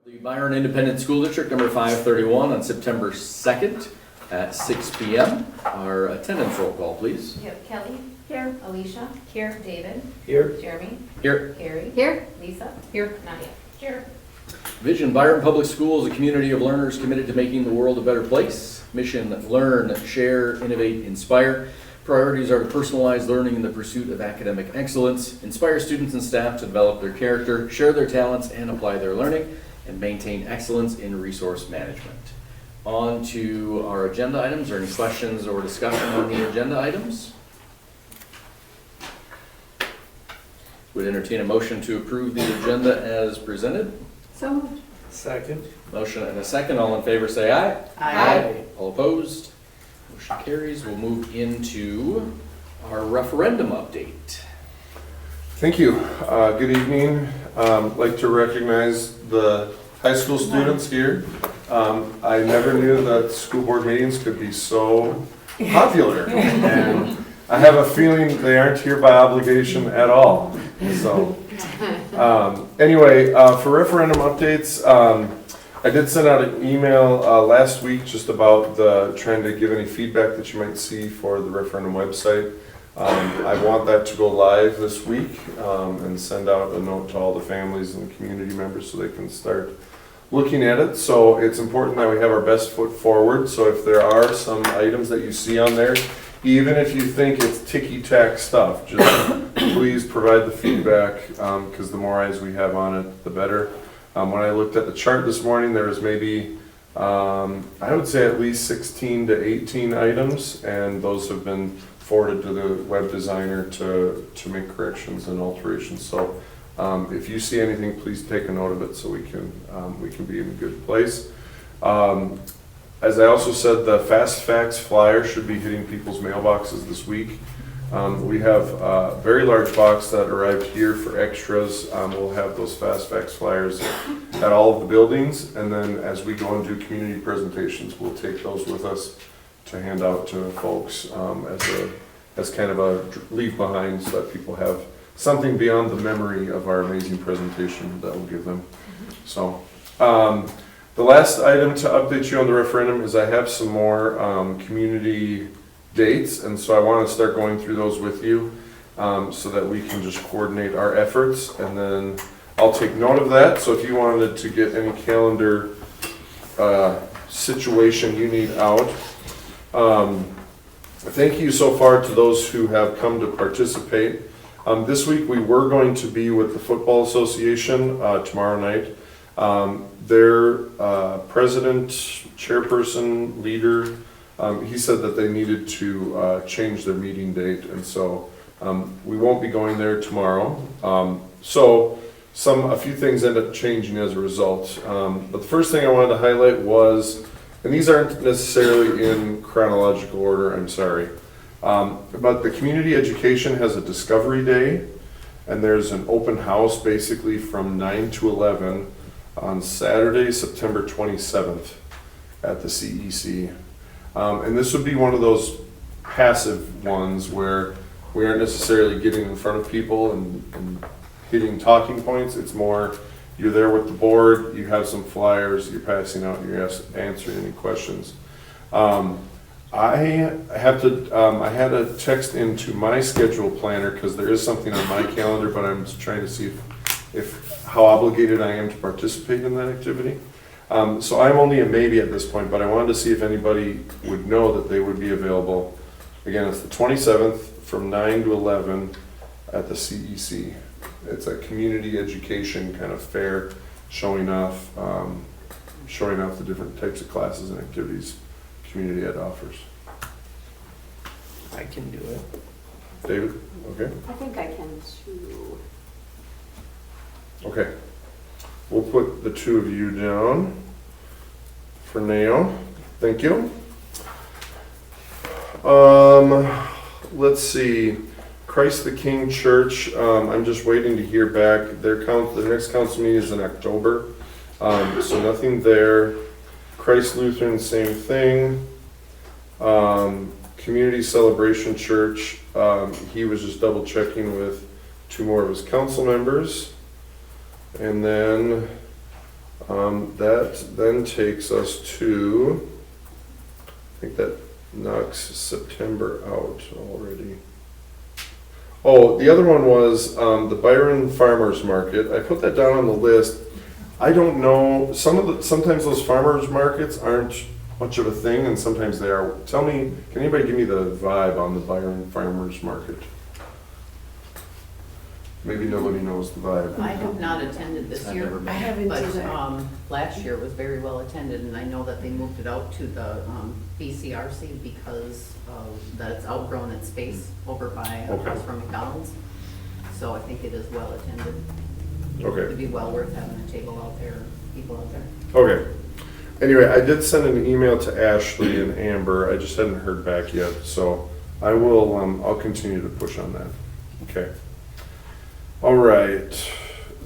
The Byron Independent School District number 531 on September 2nd at 6 p.m. Our attendance roll call, please. You have Kelly. Here. Alicia. Here. David. Here. Jeremy. Here. Carrie. Here. Lisa. Here. Nadia. Here. Vision: Byron Public Schools, a community of learners committed to making the world a better place. Mission: learn, share, innovate, inspire. Priorities are to personalize learning in the pursuit of academic excellence, inspire students and staff to develop their character, share their talents and apply their learning, and maintain excellence in resource management. On to our agenda items. Are there any questions or discussion on the agenda items? Would entertain a motion to approve the agenda as presented. So moved. Second. Motion and a second. All in favor say aye. Aye. All opposed? Motion carries. We'll move into our referendum update. Thank you. Good evening. I'd like to recognize the high school students here. I never knew that school board meetings could be so popular. And I have a feeling they aren't here by obligation at all. So, anyway, for referendum updates, I did send out an email last week just about trying to give any feedback that you might see for the referendum website. I want that to go live this week and send out a note to all the families and community members so they can start looking at it. So it's important that we have our best foot forward. So if there are some items that you see on there, even if you think it's ticky-tack stuff, just please provide the feedback because the more eyes we have on it, the better. When I looked at the chart this morning, there was maybe, I would say at least 16 to 18 items, and those have been forwarded to the web designer to make corrections and alterations. So if you see anything, please take a note of it so we can be in a good place. As I also said, the Fast Facts flyer should be hitting people's mailboxes this week. We have a very large box that arrived here for extras. We'll have those Fast Facts flyers at all of the buildings, and then as we go and do community presentations, we'll take those with us to hand out to folks as kind of a leave behind so that people have something beyond the memory of our amazing presentation that we'll give them. So the last item to update you on the referendum is I have some more community dates, and so I want to start going through those with you so that we can just coordinate our efforts, and then I'll take note of that. So if you wanted to get any calendar situation you need out, thank you so far to those who have come to participate. This week we were going to be with the Football Association tomorrow night. Their president, chairperson, leader, he said that they needed to change their meeting date, and so we won't be going there tomorrow. So a few things end up changing as a result. But the first thing I wanted to highlight was, and these aren't necessarily in chronological order, I'm sorry, but the community education has a discovery day, and there's an open house basically from 9 to 11 on Saturday, September 27th at the CEC. And this would be one of those passive ones where we aren't necessarily getting in front of people and hitting talking points. It's more, you're there with the board, you have some flyers, you're passing out, you're answering any questions. I had a text into my schedule planner because there is something on my calendar, but I'm just trying to see if how obligated I am to participate in that activity. So I'm only a maybe at this point, but I wanted to see if anybody would know that they would be available. Again, it's the 27th from 9 to 11 at the CEC. It's a community education kind of fair, showing off the different types of classes and activities community ed offers. I can do it. David? Okay. I think I can too. Okay. We'll put the two of you down for now. Thank you. Let's see. Christ the King Church. I'm just waiting to hear back. The next council meeting is in October, so nothing there. Christ Lutheran, same thing. Community Celebration Church. He was just double checking with two more of his council members. And then That then takes us to, I think that knocks September out already. Oh, the other one was the Byron Farmers Market. I put that down on the list. I don't know, sometimes those farmers markets aren't much of a thing, and sometimes they are. Tell me, can anybody give me the vibe on the Byron Farmers Market? Maybe nobody knows the vibe. I have not attended this I've year. never been. I haven't But either. last year was very well attended, and I know that they moved it out to the BCRC because that it's outgrown its space over by Okay. across from McDonald's. So I think it is well attended. Okay. It'd be well worth having a table out there, people out there. Okay. Anyway, I did send an email to Ashley and Amber. I just hadn't heard back yet, so I will, I'll continue to push on that. Okay. All right.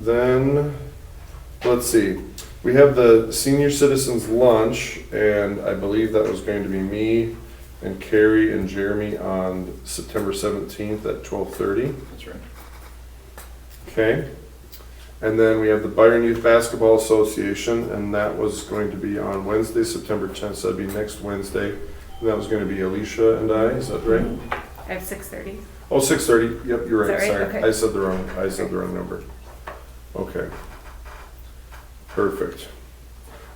Then, let's see. We have the senior citizens lunch, and I believe that was going to be me and Carrie and Jeremy on September 17th at 12:30. That's right. Okay. And then we have the Byron Youth Basketball Association, and that was going to be on Wednesday, September 10th, so that'd be next Wednesday. And that was going to be Alicia and I, is that right? I have 6:30. Oh, 6:30, yep, you're right, Is that sorry. right? Okay. I said the wrong number. Okay. Perfect.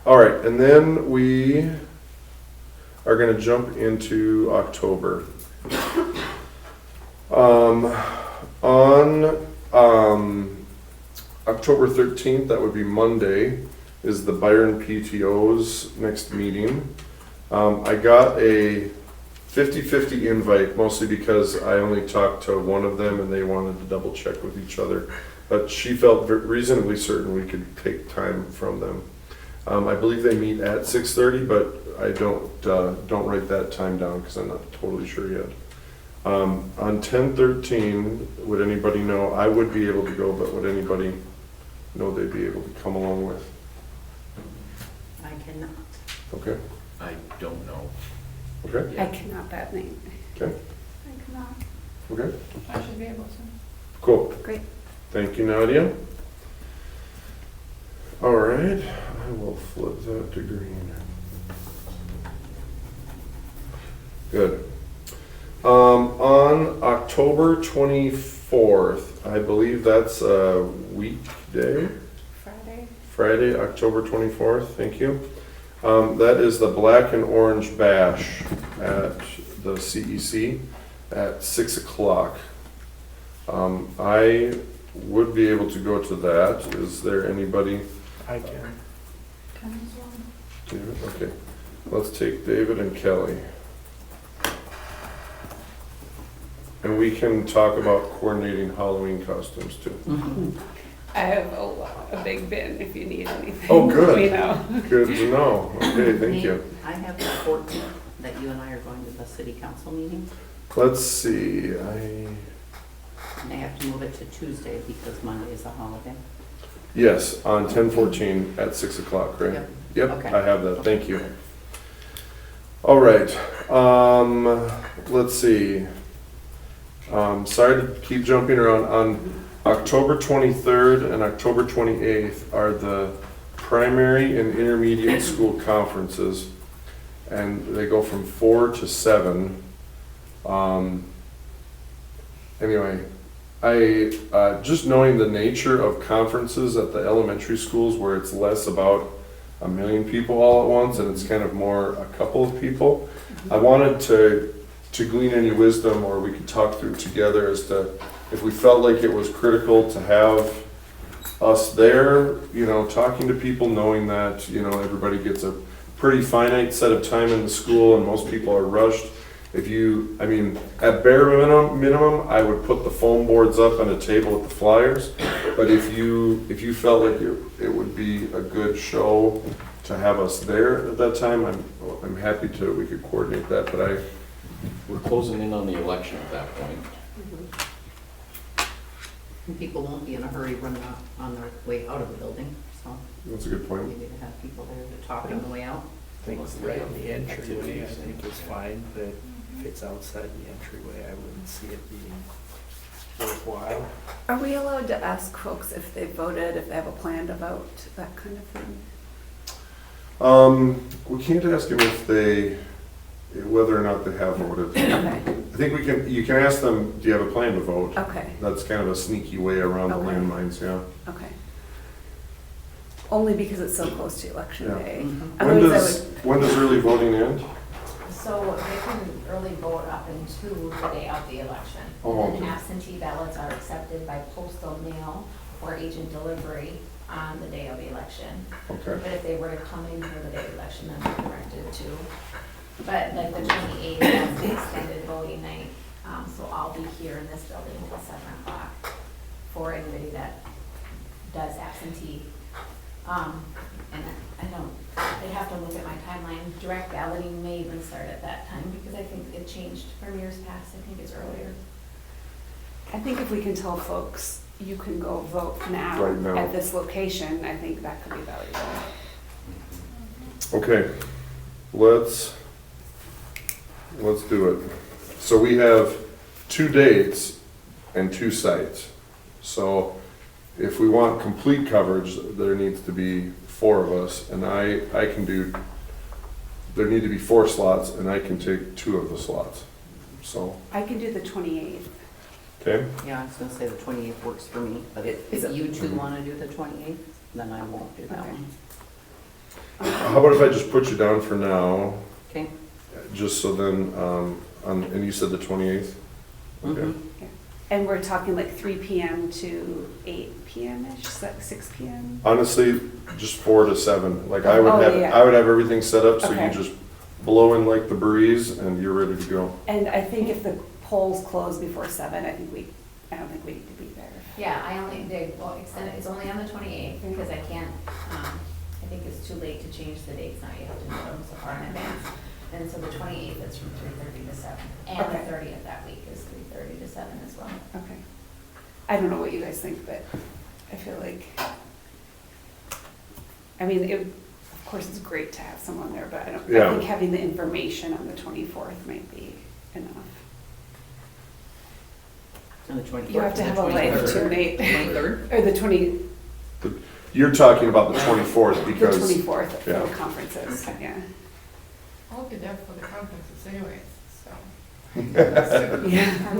All right, and then we are gonna jump into October. On October 13th, that would be Monday, is the Byron PTO's next meeting. I got a 50-50 invite, mostly because I only talked to one of them and they wanted to double check with each other. But she felt reasonably certain we could take time from them. I believe they meet at 6:30, but I don't write that time down because I'm not totally sure yet. On 10/13, would anybody know? I would be able to go, but would anybody know they'd be able to come along with? I cannot. Okay, I don't know. okay, I cannot that night. okay, I cannot. okay, I should be able to. cool. Great. Thank you, Nadia. All right, I will flip that to green. Good. On October 24th, I believe that's a weekday, Friday. Friday, October 24th, thank you. That is the Black and Orange Bash at the CEC at 6 o'clock. I would be able to go to that. Is there anybody? I can. David? Okay, let's take David and Kelly. And we can talk about coordinating Halloween costumes too. I have a big bin if you need anything. Oh, good. You know. Good to know. Okay, thank you. I have the 14th that you and I are going to the city council meeting. Let's see, And they have to move it to Tuesday because Monday is a holiday. yes, on 10/14 at 6 o'clock, right? Yep. Yep, Okay. I have that, thank you. All right, let's see. Sorry to keep jumping around. On October 23rd and October 28th are the primary and intermediate school conferences. And they go from 4 to 7. Anyway, just knowing the nature of conferences at the elementary schools where it's less about a million people all at once and it's kind of more a couple of people, I wanted to glean any wisdom, or we could talk through together as to if we felt like it was critical to have us there, talking to people, knowing that, everybody gets a pretty finite set of time in the school and most people are rushed. At bare minimum, I would put the foam boards up on a table with the flyers. But if you felt like it would be a good show to have us there at that time, I'm happy we could coordinate that. But We're closing in on the election at that point. And people won't be in a hurry running out on their way out of the building, so that's a good point. maybe to have people there to talk on the way out. I think right in the entryway, I think is fine, but if it's outside the entryway, I wouldn't see it being worthwhile. Are we allowed to ask folks if they voted, if they have a plan to vote, that kind of thing? We can't ask them if they, whether or not they have voted. Okay, I think you can ask them, do you have a plan to vote? okay, That's kind of a sneaky way around the Okay. landmines, yeah. okay. Only because it's so close to election Yeah. day. Mhm. When Otherwise, when does early voting end? So they can early vote up into the day of the election. Oh, And then okay. absentee ballots are accepted by postal mail or agent delivery on the day of the election. Okay. But if they were to come in for the day of election, then they're directed to. But like the 28th, that's the extended voting night, so I'll be here in this building until 7 o'clock for anybody that does absentee. And I'd have to look at my timeline. Direct balloting may even start at that time because I think it changed from years past. I think it's earlier. I think if we can tell folks, you can go vote now Right now. at this location, I think that could be valuable. Okay, let's do it. So we have 2 dates and 2 sites. So if we want complete coverage, there needs to be 4 of us, and I can do, there need to be 4 slots, and I can take 2 of the slots. So, I can do the 28th. okay? Yeah, I was gonna say the 28th works for me, but if Is it- you two wanna do the 28th, then I won't do that Okay. one. How about if I just put you down for now, Okay? just so then, and you said the 28th? Okay. Mhm. And we're talking like 3 PM to 8 PM-ish, 6 PM? Honestly, just 4 to 7. Like I would Oh, have, yeah. I would have everything set up so you Okay. just blow in like the breeze and you're ready to go. And I think if the polls close before 7, I don't think we need to be there. Yeah, well, it's only on the 28th because I can't, I think it's too late to change the dates now. You have to know them so far in advance. And so the 28th is from 3:30 to 7. And the Okay. 30th that week is 3:30 to 7 as well. Okay. I don't know what you guys think, but I feel like, I mean, of course, it's great to have someone there, but I Yeah. think having the information on the 24th might be enough. And the 24th. You have to have a life too, Nate. 23rd? Or the 20, You're talking about the 24th the because, 24th for yeah. the conferences, yeah. I'll be there for the conferences anyways, so. Yeah.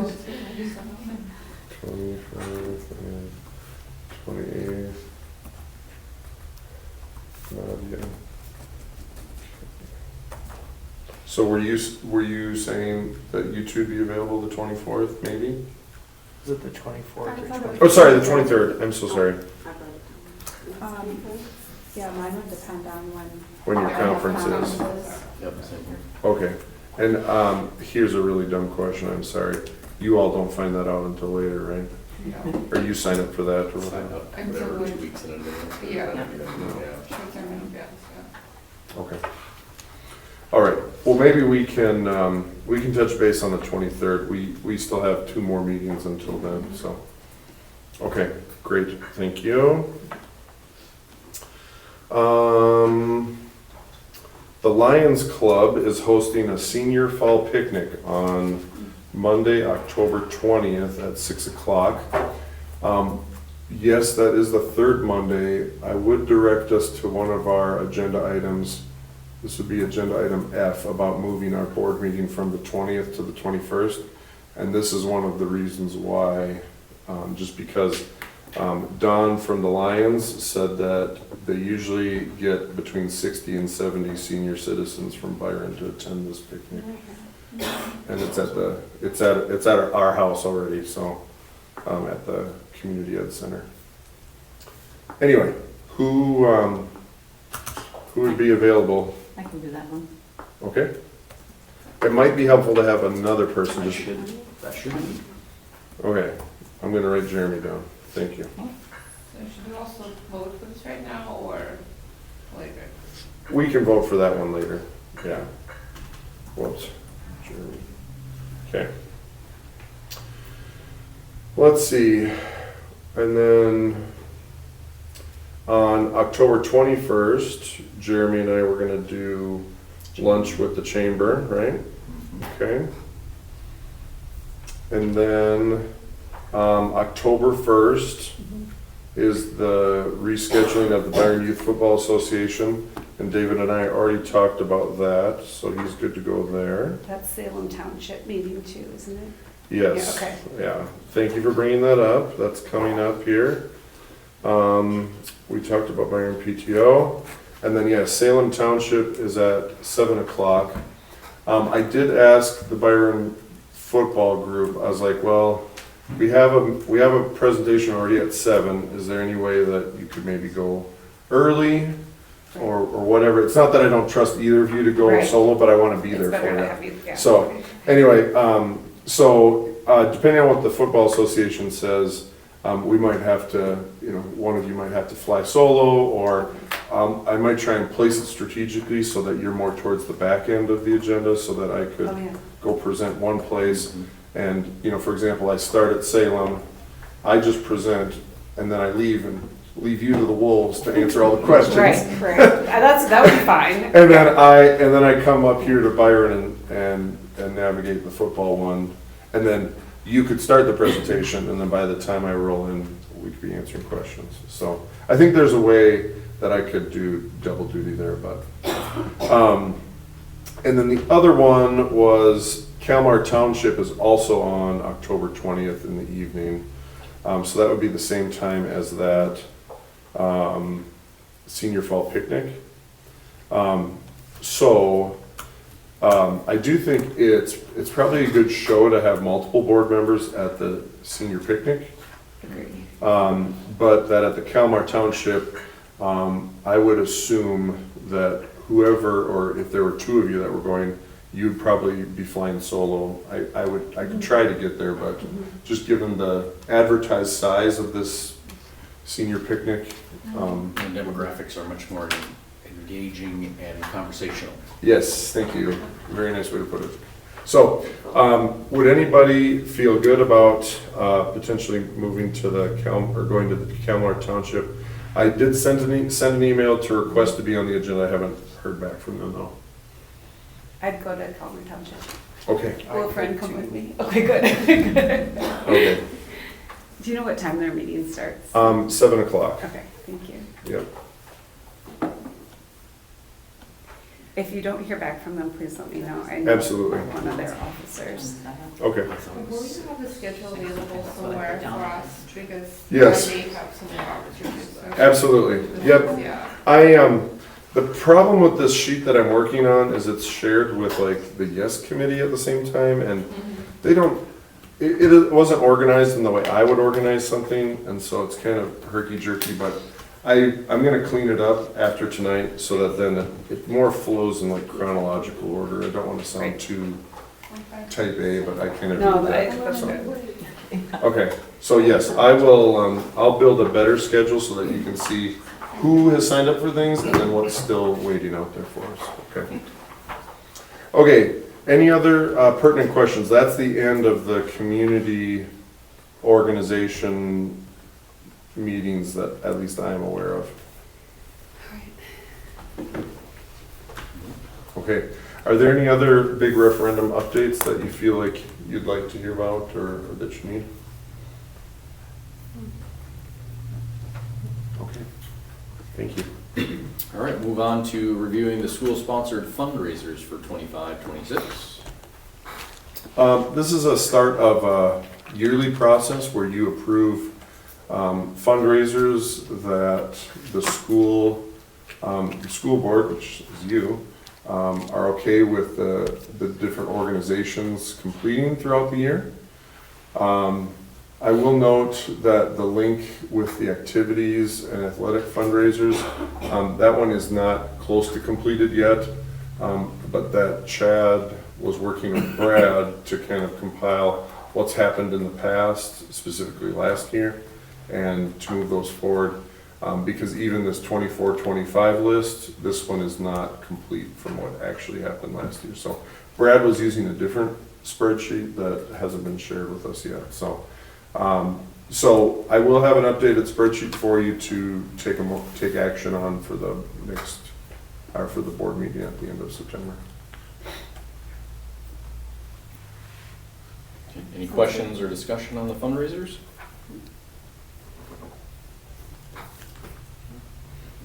24th and 28th. Nadia. So were you saying that you two be available the 24th, maybe? Is it the 24th or 25th? Oh, sorry, the 23rd. I'm so sorry. Yeah, mine would depend on when. When your conference is. Yep, same here. Okay. And here's a really dumb question, I'm sorry. You all don't find that out until later, right? Or you sign up for that or Sign whatever? up, I'm whatever, so 2 weeks in advance. Yeah. Yeah. Shoot them in advance, yeah. Okay. All right. Well, maybe we can touch base on the 23rd. We still have 2 more meetings until then, so. Okay, great. Thank you. The Lions Club is hosting a senior fall picnic on Monday, October 20th at 6 o'clock. Yes, that is the 3rd Monday. I would direct us to one of our agenda items. This would be agenda item F about moving our board meeting from the 20th to the 21st. And this is one of the reasons why, just because Don from the Lions said that they usually get between 60 and 70 senior citizens from Byron to attend this picnic. And it's at our house already, so, at the Community Ed Center. Anyway, who would be available? I can do that one. Okay. It might be helpful to have another person I just, should, that should be. okay, I'm gonna write Jeremy down. Thank you. So should we also vote for this right now or later? We can vote for that one later. Yeah. Whoops. Jeremy. Okay. Let's see. And then on October 21st, Jeremy and I were gonna do lunch with the chamber, right? Okay. And then October 1st is the rescheduling of the Byron Youth Football Association, and David and I already talked about that, so he's good to go there. That's Salem Township meeting too, isn't it? Yes. Yeah, okay. Yeah, thank you for bringing that up, that's coming up here. We talked about Byron PTO, and then, yeah, Salem Township is at 7 o'clock. I did ask the Byron football group, I was like, well, we have a presentation already at 7, is there any way that you could maybe go early? Or whatever, it's not that I don't trust either of you to go Right. solo, but I wanna be It's there better for to you. have you, yeah. So, anyway, depending on what the football association says, we might have to, one of you might have to fly solo, or I might try and place it strategically so that you're more towards the back end of the agenda, so that I could Oh, yeah. go present one place. And, for example, I start at Salem, I just present, and then I leave you to the wolves to answer all the questions. Right. That would be fine. And then I come up here to Byron and navigate the football one, and then you could start the presentation, and then by the time I roll in, we could be answering questions. So I think there's a way that I could do double duty there, but. And then the other one was Kalmar Township is also on October 20th in the evening. So that would be the same time as that senior fall picnic. I do think it's probably a good show to have multiple board members at the senior picnic. Agree. But that at the Kalmar Township, I would assume that whoever, or if there were two of you that were going, you'd probably be flying solo. I could try to get there, but just given the advertised size of this senior picnic. And demographics are much more engaging and conversational. Yes, thank you. Very nice way to put it. So, would anybody feel good about potentially moving to going to the Kalmar Township? I did send an email to request to be on the agenda. I haven't heard back from them though. I'd go to Kalmar Township. Okay. Will a friend come with me? Okay, good. Good. Okay. Do you know what time their meeting starts? 7 o'clock. Okay, thank you. Yep. If you don't hear back from them, please let me know. I know Absolutely. one of their officers. Okay. Will you have the schedule available somewhere for us, because Yes. I may have some more opportunities. so- Absolutely. Yep. Yeah. The problem with this sheet that I'm working on is it's shared with like the YES committee at the same time, and they don't, it wasn't organized in the way I would organize something, and so it's kind of herky-jerky, but I'm gonna clean it up after tonight so that then it more flows in like chronological order. I don't wanna sound Right. too Okay. type A, but I kind of No, do that. that's so. good. Okay, so yes, I will, I'll build a better schedule so that you can see who has signed up for things and then what's still waiting out there for us, okay? Okay, any other pertinent questions? That's the end of the community organization meetings that at least I am aware of. Okay, are there any other big referendum updates that you feel like you'd like to hear about or that you need? Okay, thank you. All right, move on to reviewing the school-sponsored fundraisers for 25-26. This is a start of a yearly process where you approve fundraisers that the school board, which is you, are okay with the different organizations completing throughout the year. I will note that the link with the activities and athletic fundraisers, that one is not close to completed yet, but that Chad was working with Brad to kind of compile what's happened in the past, specifically last year, and to move those forward. Because even this 24-25 list, this one is not complete from what actually happened last year. So Brad was using a different spreadsheet that hasn't been shared with us yet. So I will have an updated spreadsheet for you to take action on for the next, or for the board meeting at the end of September. Any questions or discussion on the fundraisers?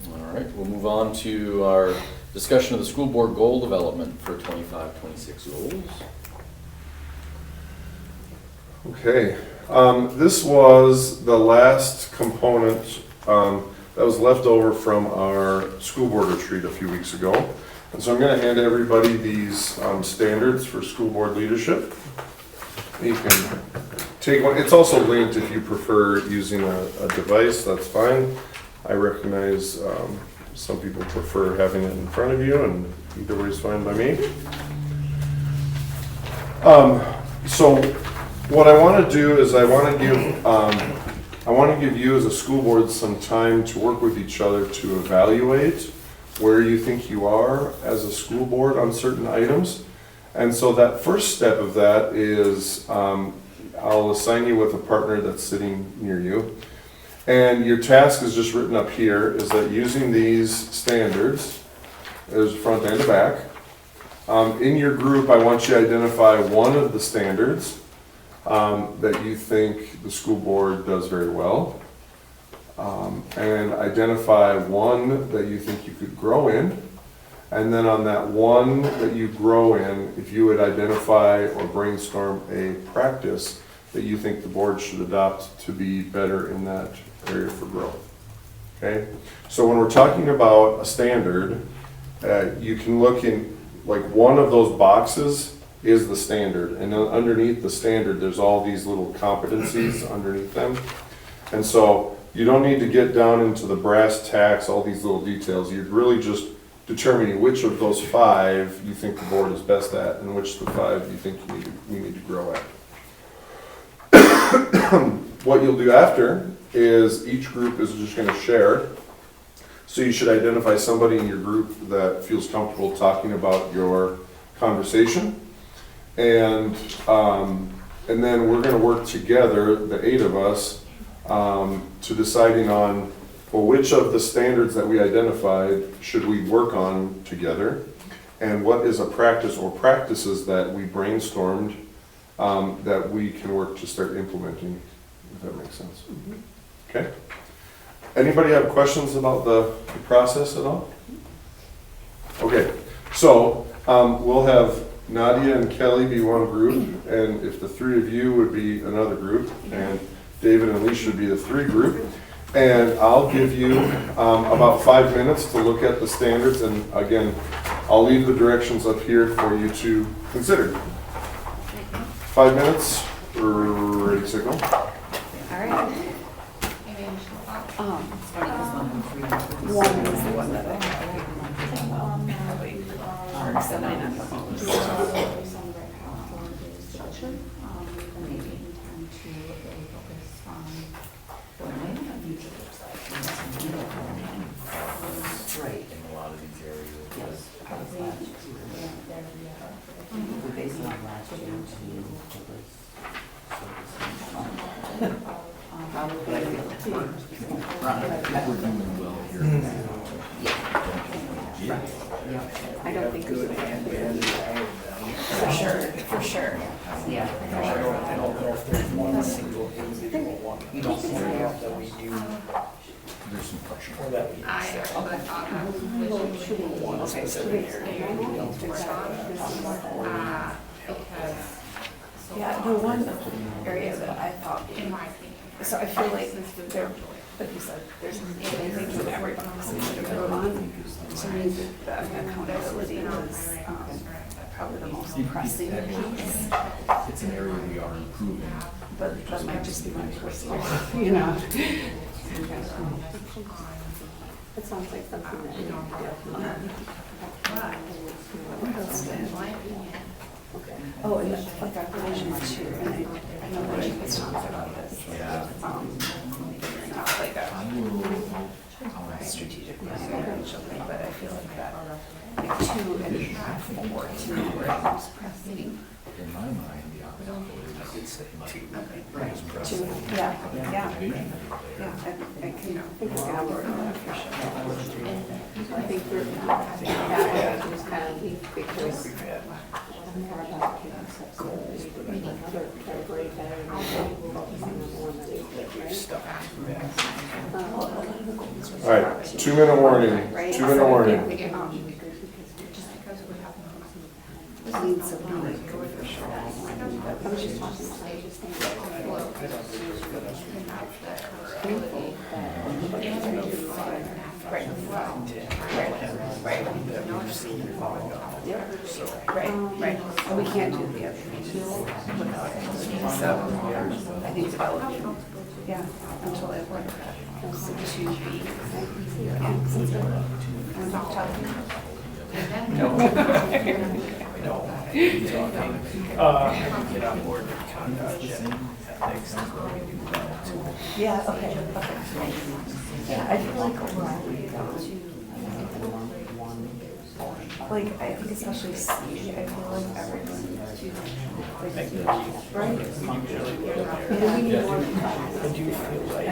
All right, we'll move on to our discussion of the school board goal development for 25-26 goals. Okay, this was the last component that was left over from our school board retreat a few weeks ago. And so I'm going to hand everybody these standards for school board leadership. You can take one. It's also linked if you prefer using a device, that's fine. I recognize some people prefer having it in front of you, and either way is fine by me. So what I want to do is I want to give you as a school board some time to work with each other to evaluate where you think you are as a school board on certain items. And so that first step of that is I'll assign you with a partner that's sitting near you. And your task is just written up here, is that using these standards, there's front and a back. In your group, I want you to identify one of the standards that you think the school board does very well. And identify one that you think you could grow in. And then on that one that you grow in, if you would identify or brainstorm a practice that you think the board should adopt to be better in that area for growth. Okay? So when we're talking about a standard, you can look in, like, one of those boxes is the standard. And then underneath the standard, there's all these little competencies underneath them. And so you don't need to get down into the brass tacks, all these little details. You're really just determining which of those 5 you think the board is best at and which of the 5 you think we need to grow at. What you'll do after is each group is just going to share. So you should identify somebody in your group that feels comfortable talking about your conversation. And then we're going to work together, the 8 of us, to deciding on, well, which of the standards that we identified should we work on together, and what is a practice or practices that we brainstormed that we can work to start implementing, if that makes sense. Okay? Anybody have questions about the process at all? Okay, so we'll have Nadia and Kelly be one group, and if the 3 of you would be another group, and David and Alicia would be the 3 group. And I'll give you about 5 minutes to look at the standards, and again, I'll leave the directions up here for you to consider. 5 minutes, ready, signal. All right. Maybe I should talk. One is the one that I Right. In a lot of these areas. Yes. We're basing on last year We're doing well here. Yeah. I don't think it's for sure. Yeah. I don't know if there's one single individual one. You don't see it. That we use, There's some pressure. or that we I use. thought that was visually One specific area. We don't because, Yeah, the one area that I thought, in my opinion. so I feel like there, like you said, there's things in every box that should go on. To me, the accountability was probably the most pressing piece, It's an area we are improving. but that might just be my personal, you know. It sounds like something that you don't Oh, and like our relations too, and I know that you was talking about this. Figuring out like a strategic plan for children, but I feel like that, like 2 and 4 to me were the most pressing. In my mind, the opposite is it's 2, yeah. I can think of that word for sure. I think we're, yeah, just kind of big choice. more about goals, maybe another category that I really focusing on the one that is right? All right, 2-minute warning, Right? 2-minute warning. I mean, so like, I was just talking, I was just thinking. Right. And we can't do the other pieces without it. So I think development, yeah, until it like comes to 2B. And since we're not talking. Get on board with conduct, Yeah, okay. Yeah, I feel like overall we got to, like, I think especially C, I feel like everyone, like, right? I do feel like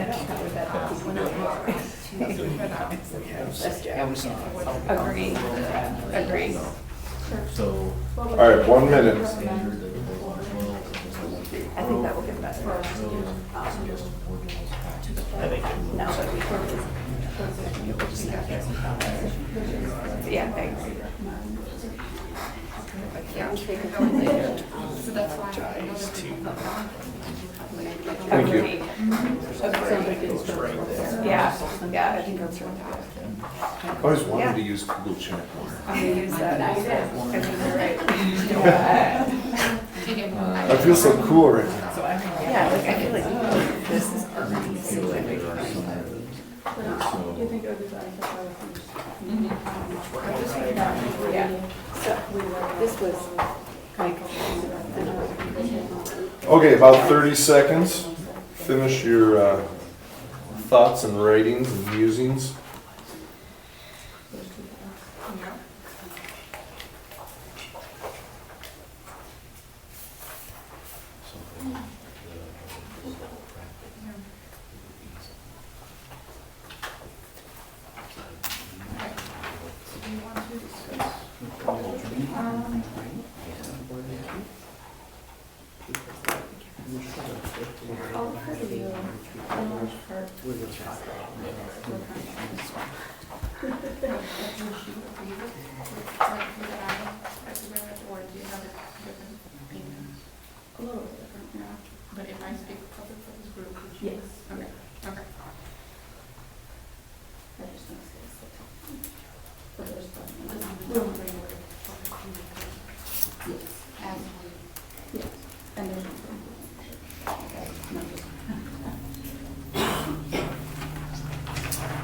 Agree. So. All right, 1 minute. I think that will get better. I think Now that we yeah, I agree. So that's why. ties to Thank you. Agree. Yeah, I think that's really good. I always wanted to use Google Chat more. I'm gonna use that. I think you're right. I feel so cool right now. Yeah, like I feel like this is already so everything. Do you think it would be better if I was Yeah. So, this was like, Okay, about 30 seconds. Finish your thoughts and writings and musings. Do you want to discuss? I'll refer to you. Or do you have a different opinion? A little bit different, yeah. But if I speak public for this group, would you? Yes. Okay, okay. I just want to say it's the top. But there's the, we don't bring it. Yes. As we. Yes. And there's. No, just.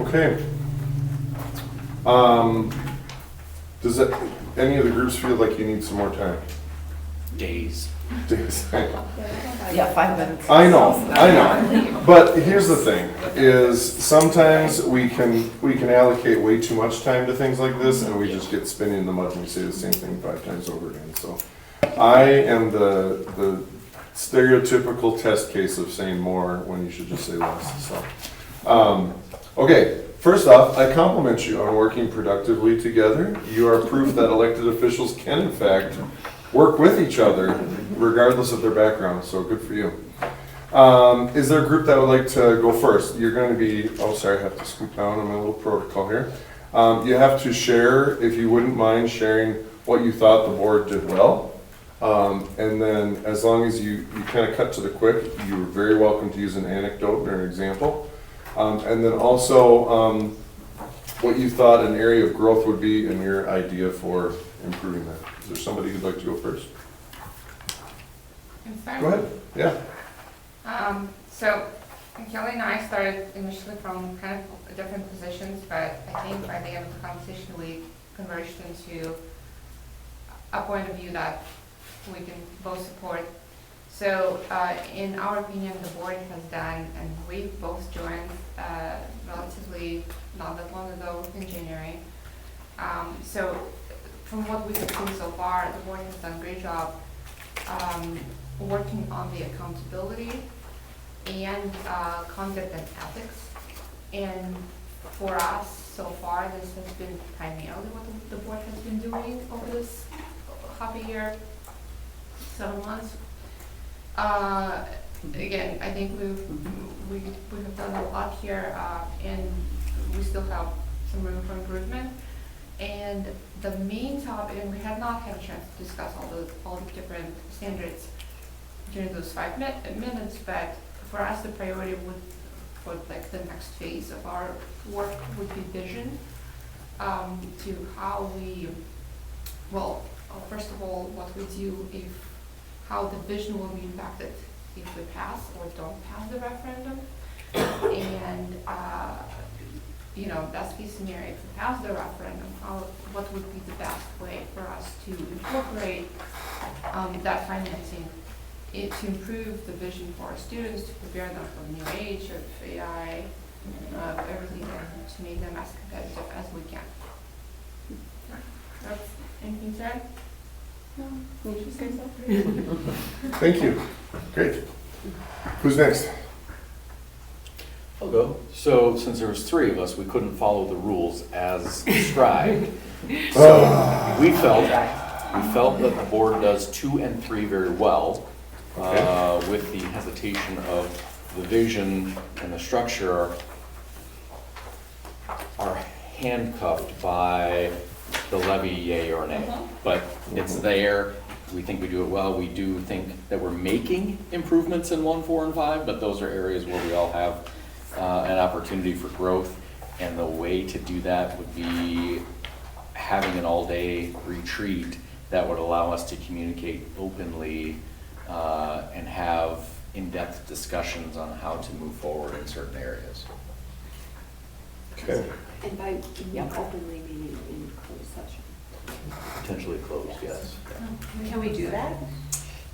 Okay. Does that, any of the groups feel like you need some more time? days. Yeah, 5 minutes. I know. But here's the thing, is sometimes we can allocate way too much time to things like this and we just get spinning in the mud and we say the same thing 5 times over again. So I am the stereotypical test case of saying more when you should just say less, so. Okay, first off, I compliment you on working productively together. You are proof that elected officials can in fact work with each other regardless of their background, so good for you. Is there a group that would like to go first? You're going to be, oh sorry, I have to scoot down on my little protocol here. You have to share, if you wouldn't mind sharing what you thought the board did well. And then as long as you kind of cut to the quick, you're very welcome to use an anecdote or an example. And then also what you thought an area of growth would be and your idea for improving that. Is there somebody who'd like to go first? Go ahead, yeah. So Kelly and I started initially from kind of different positions, but I think by the end of the conversation, we converged into a point of view that we can both support. So in our opinion, the board has done, and we both joined relatively not that long ago in January. So from what we have seen so far, the board has done a great job working on the accountability and conduct and ethics. And for us, so far, this has been primarily what the board has been doing over this half a year. 7 months. Again, I think we have done a lot here, and we still have some room for improvement. And the main topic, and we have not had a chance to discuss all the different standards during those 5 minutes, but for us, the priority would, for like the next phase of our work would be vision, to how we, well, first of all, what we do how the vision will be impacted if we pass or don't pass the referendum. And, best case scenario, if we pass the referendum, what would be the best way for us to incorporate that financing to improve the vision for our students, to prepare them for the new age of AI, everything, and to make them as competitive as we can. That's anything said? Thank you. Great. Who's next? I'll go. So since there was 3 of us, we couldn't follow the rules as described. So we felt that the board does 2 and 3 very well, with the hesitation of the vision and the structure are handcuffed by the levy, yay or nay. But it's there. We think we do it well. We do think that we're making improvements in 1, 4, and 5, but those are areas where we all have an opportunity for growth. And the way to do that would be having an all-day retreat that would allow us to communicate openly and have in-depth discussions on how to move forward in certain areas. Okay. And by openly meaning in closed session. Potentially closed, yes. Can we do that?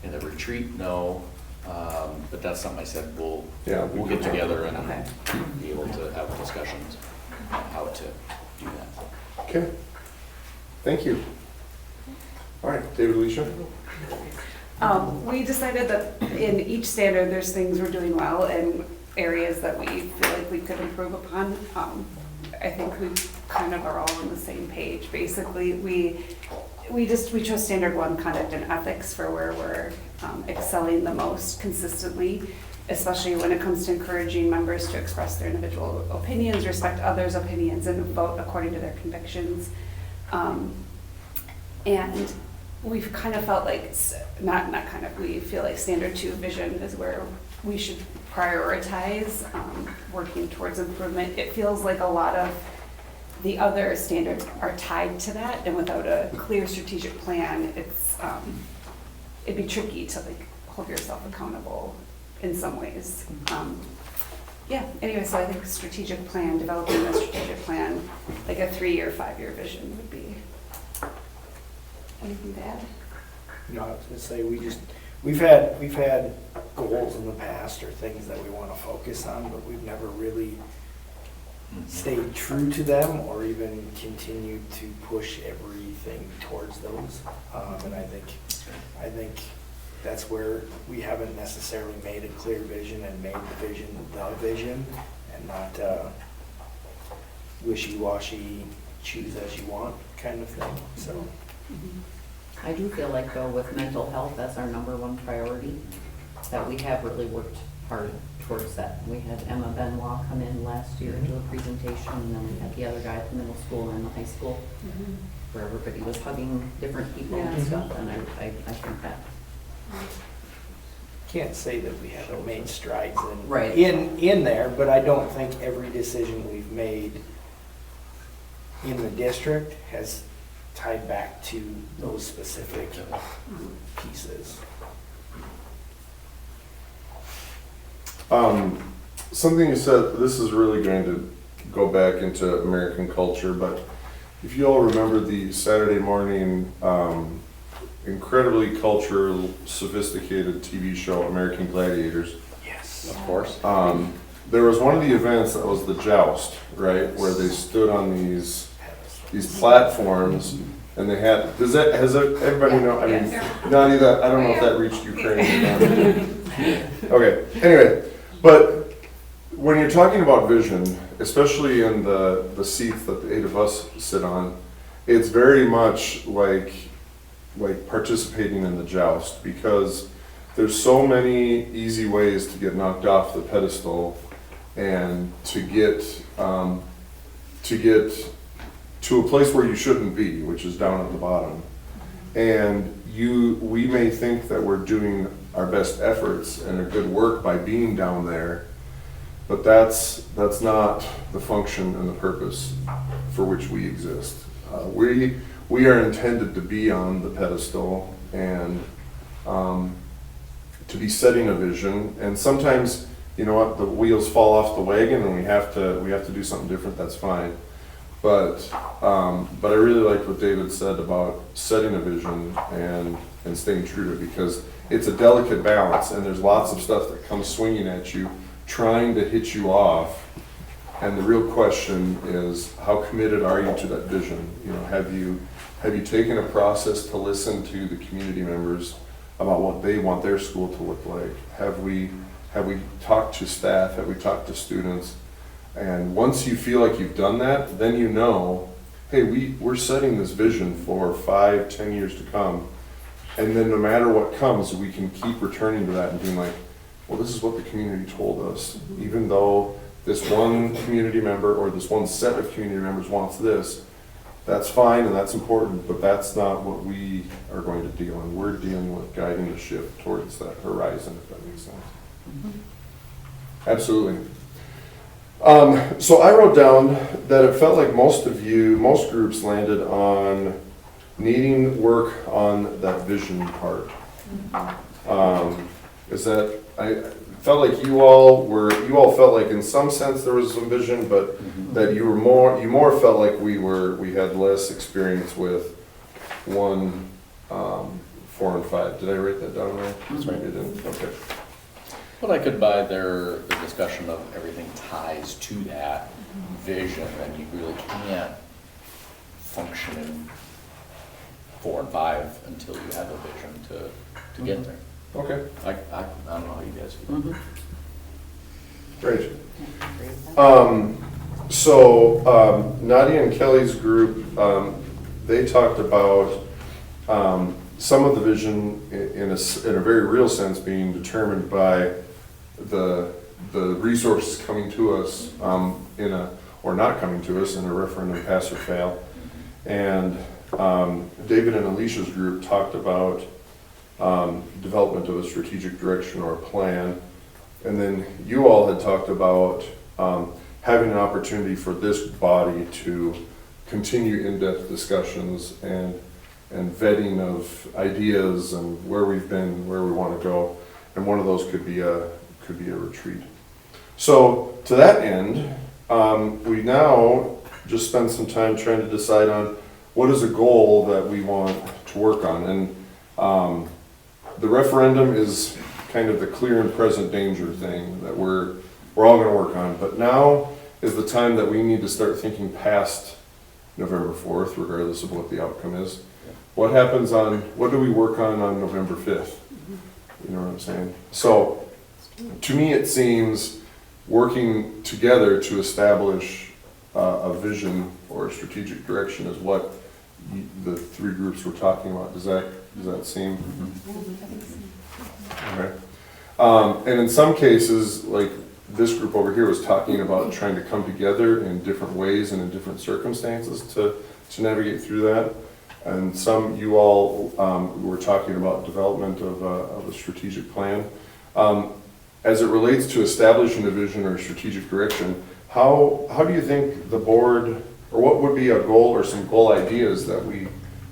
In the retreat, no, but that's something I said, we'll get can together Okay. and be able to have discussions on how to do that. Okay. Thank you. All right, David, Alicia? We decided that in each standard, there's things we're doing well and areas that we feel like we could improve upon. I think we kind of are all on the same page. Basically, we chose standard 1, conduct and ethics, for where we're excelling the most consistently, especially when it comes to encouraging members to express their individual opinions, respect others' opinions, and vote according to their convictions. And we've kind of felt like, we feel like standard 2, vision, is where we should prioritize working towards improvement. It feels like a lot of the other standards are tied to that, and without a clear strategic plan, it'd be tricky to hold yourself accountable in some ways. Anyway, so I think developing a strategic plan, like a 3-year, 5-year vision would be. Anything to add? No, I was gonna say, we've had goals in the past or things that we wanna focus on, but we've never really stayed true to them or even continued to push everything towards those. And I think that's where we haven't necessarily made a clear vision and made the vision and not wishy-washy, choose as you want kind of thing, so. I do feel like, though, with mental health, that's our #1 priority, that we have really worked hard towards that. We had Emma Benoit come in last year and do a presentation, and then we had the other guy at the middle school and the high school, where everybody was hugging different people and stuff, and I think that. Can't say that we haven't made strides Right. in there, but I don't think every decision we've made in the district has tied back to those specific pieces. Something you said, this is really going to go back into American culture, but if you all remember the Saturday morning, incredibly cultural, sophisticated TV show, American Gladiators. Yes. Of course. There was one of the events that was the joust, right, where they stood on these platforms, and they had, everybody know, I mean, Nani, that, I don't know if that reached Ukraine. Okay, anyway, but when you're talking about vision, especially in the seats that the 8 of us sit on, it's very much like like participating in the joust, because there's so many easy ways to get knocked off the pedestal and to get to a place where you shouldn't be, which is down at the bottom. And we may think that we're doing our best efforts and a good work by being down there, but that's not the function and the purpose for which we exist. We are intended to be on the pedestal and to be setting a vision. And sometimes, you know what, the wheels fall off the wagon and we have to do something different. That's fine. But I really liked what David said about setting a vision and staying true to it, because it's a delicate balance and there's lots of stuff that comes swinging at you, trying to hit you off. And the real question is, how committed are you to that vision? You know, have you taken a process to listen to the community members about what they want their school to look like? Have we talked to staff? Have we talked to students? And once you feel like you've done that, then you know, hey, we're setting this vision for 5-10 years to come. And then no matter what comes, we can keep returning to that and being like, well, this is what the community told us. Even though this one community member or this one set of community members wants this, that's fine and that's important, but that's not what we are going to deal in. We're dealing with guiding the ship towards that horizon, if that makes sense. Absolutely. So I wrote down that it felt like most groups landed on needing work on that vision part. I felt like you all felt like in some sense there was some vision, but that you more felt like we had less experience with 1, 4, and 5. Did I write that down right? That's right. You didn't? Okay. But I could buy the discussion of everything ties to that vision, and you really can't function in 4 and 5 until you have a vision to get there. Okay. I don't know how you guys feel. Great. So Nadia and Kelly's group, they talked about some of the vision in a very real sense being determined by the resources coming to us or not coming to us in a referendum pass or fail. And David and Alicia's group talked about development of a strategic direction or a plan. And then you all had talked about having an opportunity for this body to continue in-depth discussions and vetting of ideas and where we've been, where we want to go. And one of those could be a retreat. So to that end, we now just spend some time trying to decide on what is a goal that we want to work on. And the referendum is kind of the clear and present danger thing that we're all going to work on. But now is the time that we need to start thinking past November 4th, regardless of what the outcome is. What do we work on November 5th? You know what I'm saying? So to me, it seems working together to establish a vision or a strategic direction is what the 3 groups were talking about. Does that seem? Okay. And in some cases, like this group over here was talking about trying to come together in different ways and in different circumstances to navigate through that. And some you all were talking about development of a strategic plan. As it relates to establishing a vision or a strategic direction, how do you think the board, or what would be a goal or some goal ideas that we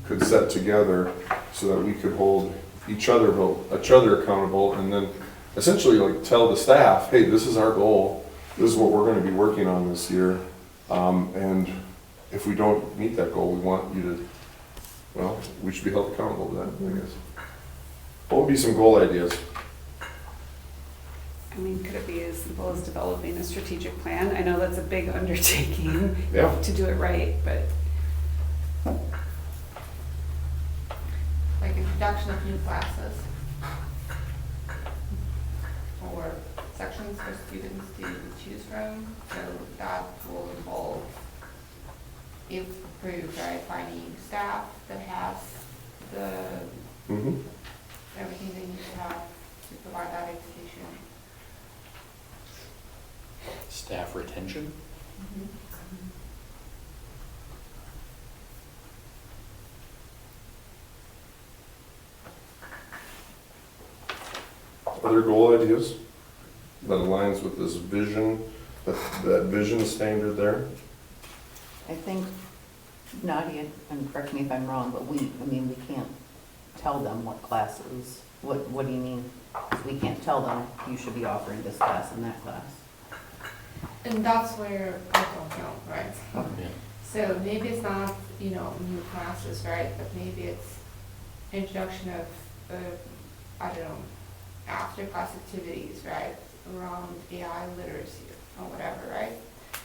could set together so that we could hold each other accountable, and then essentially like tell the staff, hey, this is our goal, this is what we're going to be working on this year, and if we don't meet that goal, we want you to, well, we should be held accountable to that, I guess. What would be some goal ideas? I mean, could it be as simple as developing a strategic plan? I know that's a big undertaking Yeah. to do it right, but Like introduction of new classes or sections for students to choose from. So that will involve, if approved, right, finding staff that has the, Mhm. everything they need to have to provide that education. Staff retention? Other goal ideas that aligns with this vision, that vision standard there? I think Nadia, and correct me if I'm wrong, but we can't tell them what classes, what do you mean? We can't tell them you should be offering this class and that class. And that's where I don't know, right? Yeah. So maybe it's not, new classes, right, but maybe it's introduction of, I don't know, after-class activities, right, around AI literacy or whatever, right?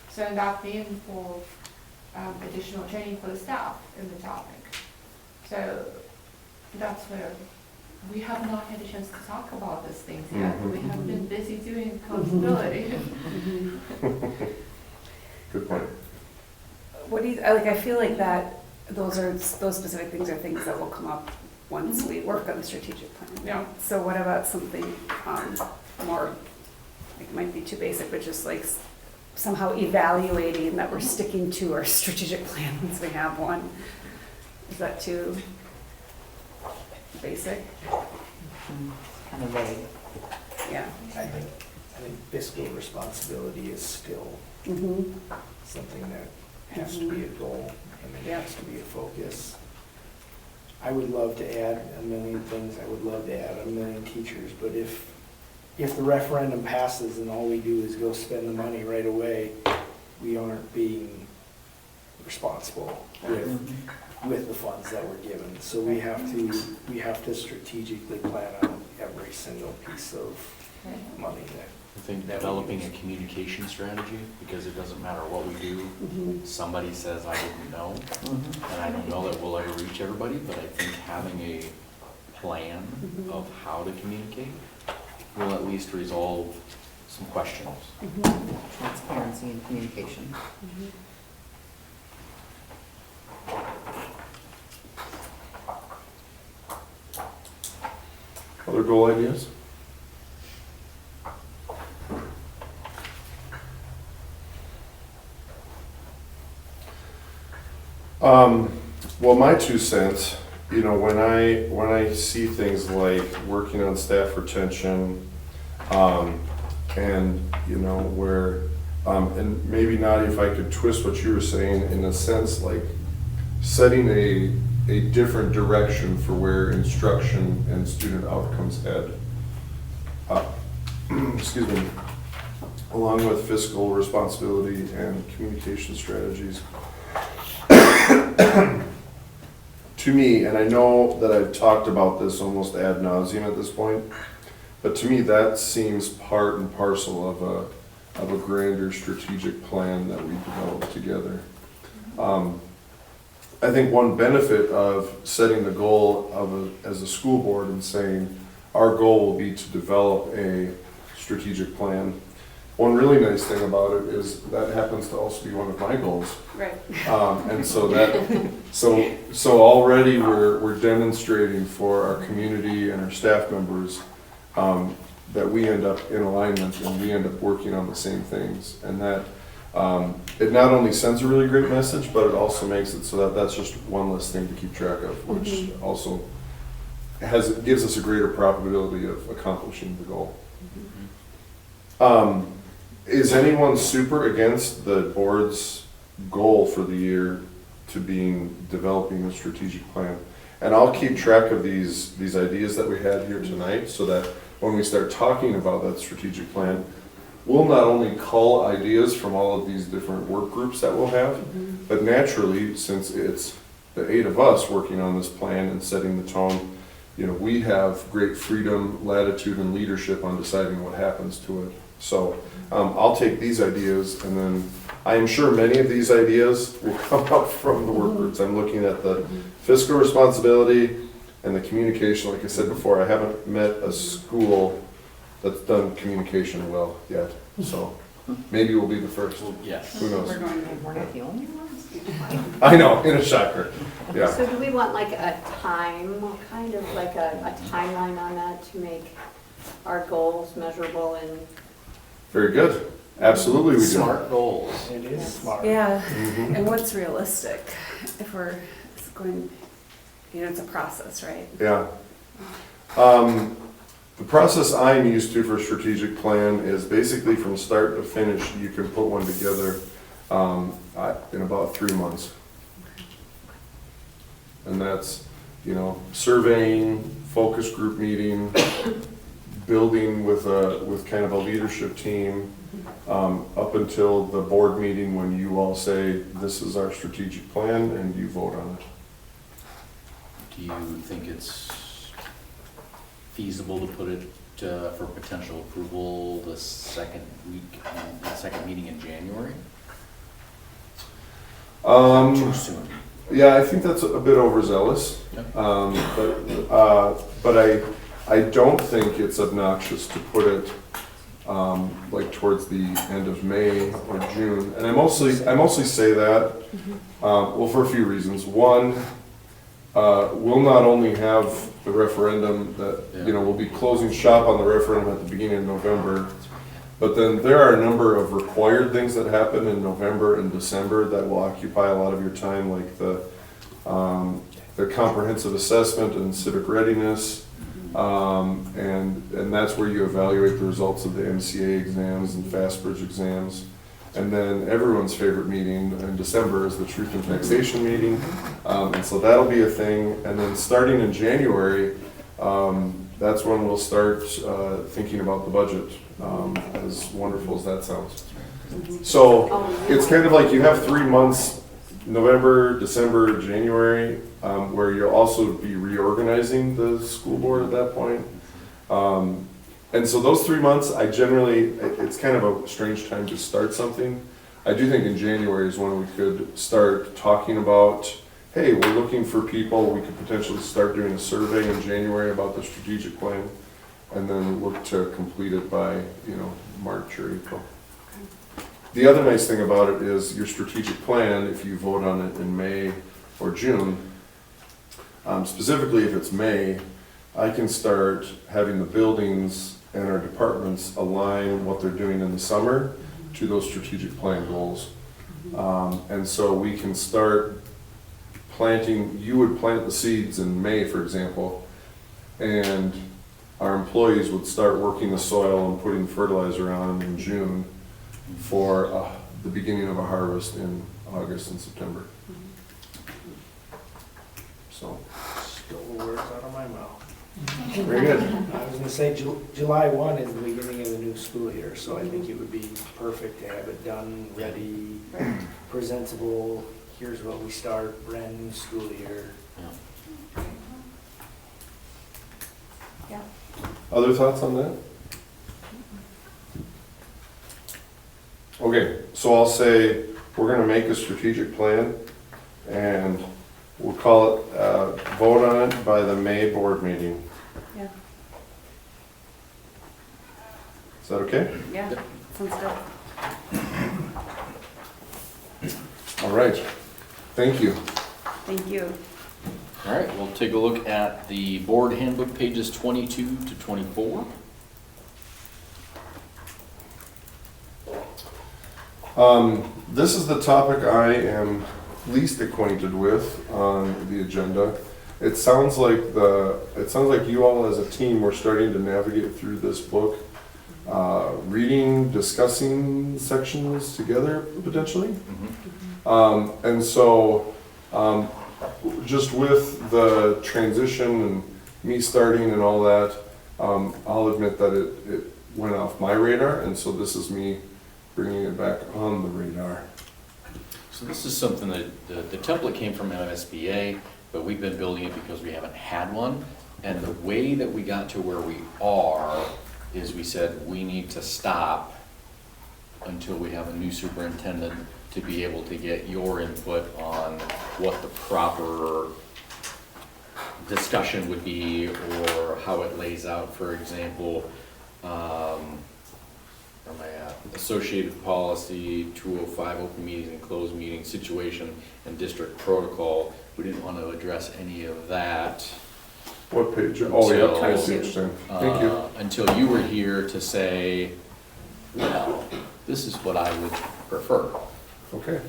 So that may involve additional training for the staff in the topic. So that's where we have not had a chance to talk about these things yet. We have been busy doing accountability. Good point. What do you, I feel like that, those specific things are things that will come up once we work on the strategic plan. Yeah. So what about something more, it might be too basic, but just like somehow evaluating that we're sticking to our strategic plan once we have one? Is that too basic? Kind of vague. Yeah. I think fiscal responsibility is still Mm-hmm. something that has to be a goal and it Yeah. has to be a focus. I would love to add a million things, I would love to add a million teachers, but if the referendum passes and all we do is go spend the money right away, we aren't being responsible with the funds that we're given. So we have to strategically plan out every single piece of money that. I think developing a communication strategy, because it doesn't matter what we do, somebody says, I didn't know, and I don't know that we'll ever reach everybody, but I think having a plan of how to communicate will at least resolve some questions. Transparency and communication. Other goal ideas? Well, my 2 cents, when I see things like working on staff retention, and, where, and maybe not if I could twist what you were saying in a sense, like setting a different direction for where instruction and student outcomes head. Excuse me, along with fiscal responsibility and communication strategies. To me, and I know that I've talked about this almost ad nauseum at this point, but to me that seems part and parcel of a grander strategic plan that we develop together. I think one benefit of setting the goal as a school board and saying our goal will be to develop a strategic plan. One really nice thing about it is that happens to also be one of my goals. Right. And so already we're demonstrating for our community and our staff members that we end up in alignment and we end up working on the same things. And that it not only sends a really great message, but it also makes it so that that's just one less thing to keep track of, which also gives us a greater probability of accomplishing the goal. Is anyone super against the board's goal for the year to being developing a strategic plan? And I'll keep track of these ideas that we had here tonight so that when we start talking about that strategic plan, we'll not only cull ideas from all of these different work groups that we'll have, but naturally, since it's the 8 of us working on this plan and setting the tone, we have great freedom, latitude, and leadership on deciding what happens to it. So I'll take these ideas, and then I am sure many of these ideas will come up from the work groups. I'm looking at the fiscal responsibility and the communication. Like I said before, I haven't met a school that's done communication well yet. So maybe we'll be the first. Yes. Who knows? We're not the only ones. I know, in a shocker. Yeah. So do we want like a time, kind of like a timeline on that to make our goals measurable and? Very good. Absolutely we do. Smart goals. It is Yes. smart. Yeah, Mhm. and what's realistic if we're, it's going, it's a process, right? Yeah. The process I'm used to for strategic plan is basically from start to finish, you can put one together in about 3 months. And that's, surveying, focus group meeting, building with kind of a leadership team, up until the board meeting when you all say, this is our strategic plan, and you vote on it. Do you think it's feasible to put it for potential approval the second meeting in January? Too soon? Yeah, I think that's a bit overzealous. Yep. But I don't think it's obnoxious to put it like towards the end of May or June. And I mostly say that, well, for a few reasons. One, we'll not only have the referendum that, we'll be closing shop on the referendum at the beginning of November, but then there are a number of required things that happen in November and December that will occupy a lot of your time, like the comprehensive assessment and civic readiness, and that's where you evaluate the results of the MCA exams and FastBridge exams. And then everyone's favorite meeting in December is the Truth and Taxation meeting. And so that'll be a thing. And then starting in January, that's when we'll start thinking about the budget, as wonderful as that sounds. So it's kind of like you have 3 months, November, December, January, where you'll also be reorganizing the school board at that point. And so those 3 months, it's kind of a strange time to start something. I do think in January is when we could start talking about, hey, we're looking for people. We could potentially start doing a survey in January about the strategic plan, and then look to complete it by, March or April. The other nice thing about it is your strategic plan, if you vote on it in May or June, specifically if it's May, I can start having the buildings and our departments align what they're doing in the summer to those strategic plan goals. And so we can start planting, you would plant the seeds in May, for example, and our employees would start working the soil and putting fertilizer on in June for the beginning of a harvest in August and September. So. Stole the words out of my mouth. Very good. I was gonna say, July 1 is the beginning of the new school year, so I think it would be perfect to have it done, ready, presentable. Here's what we start, brand new school year. Yeah. Other thoughts on that? Okay, so I'll say we're gonna make a strategic plan and we'll call it, vote on it by the May board meeting. Yeah. Is that okay? Yeah, sounds good. All right, thank you. Thank you. All right, we'll take a look at the board handbook, pages 22 to 24. This is the topic I am least acquainted with on the agenda. It sounds like you all as a team were starting to navigate through this book, reading, discussing sections together potentially. And so just with the transition and me starting and all that, I'll admit that it went off my radar, and so this is me bringing it back on the radar. So this is something that the template came from MSBA, but we've been building it because we haven't had one. And the way that we got to where we are is we said we need to stop until we have a new superintendent to be able to get your input on what the proper discussion would be or how it lays out. For example, where am I at? Associated policy, 205, open meetings and closed meetings, situation and district protocol. We didn't want to address any of that. What page? Oh, yeah, I see what you're Until, saying. Thank you. Until you were here to say, well, this is what I would prefer. Okay.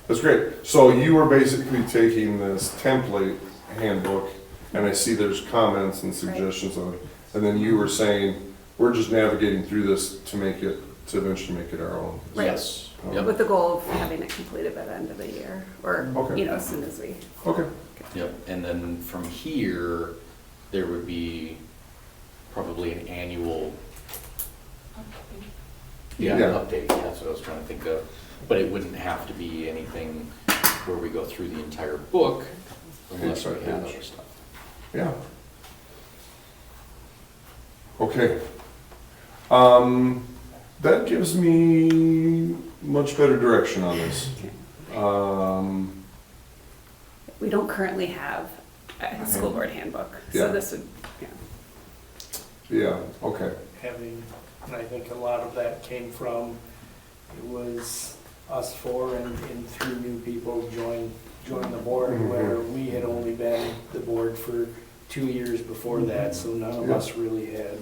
That's great. So you were basically taking this template handbook, and I see there's comments and suggestions on it. And then you were saying, we're just navigating through this to make it, to eventually make it our own. Right. Yes. Yep. With the goal of having it completed by the end of the year, or, Okay. you know, as soon as we. Okay. Yep, and then from here, there would be probably an annual, Yeah. update, that's what I was trying to think of. But it wouldn't have to be anything where we go through the entire book unless we have other stuff. Yeah. Okay. That gives me much better direction on this. We don't currently have a school board handbook, Yeah. so this would, yeah. Yeah, okay. Having, and I think a lot of that came from, it was us four and three new people joined the board, Mhm. where we had only been the board for 2 years before that, so none of Yeah. us really had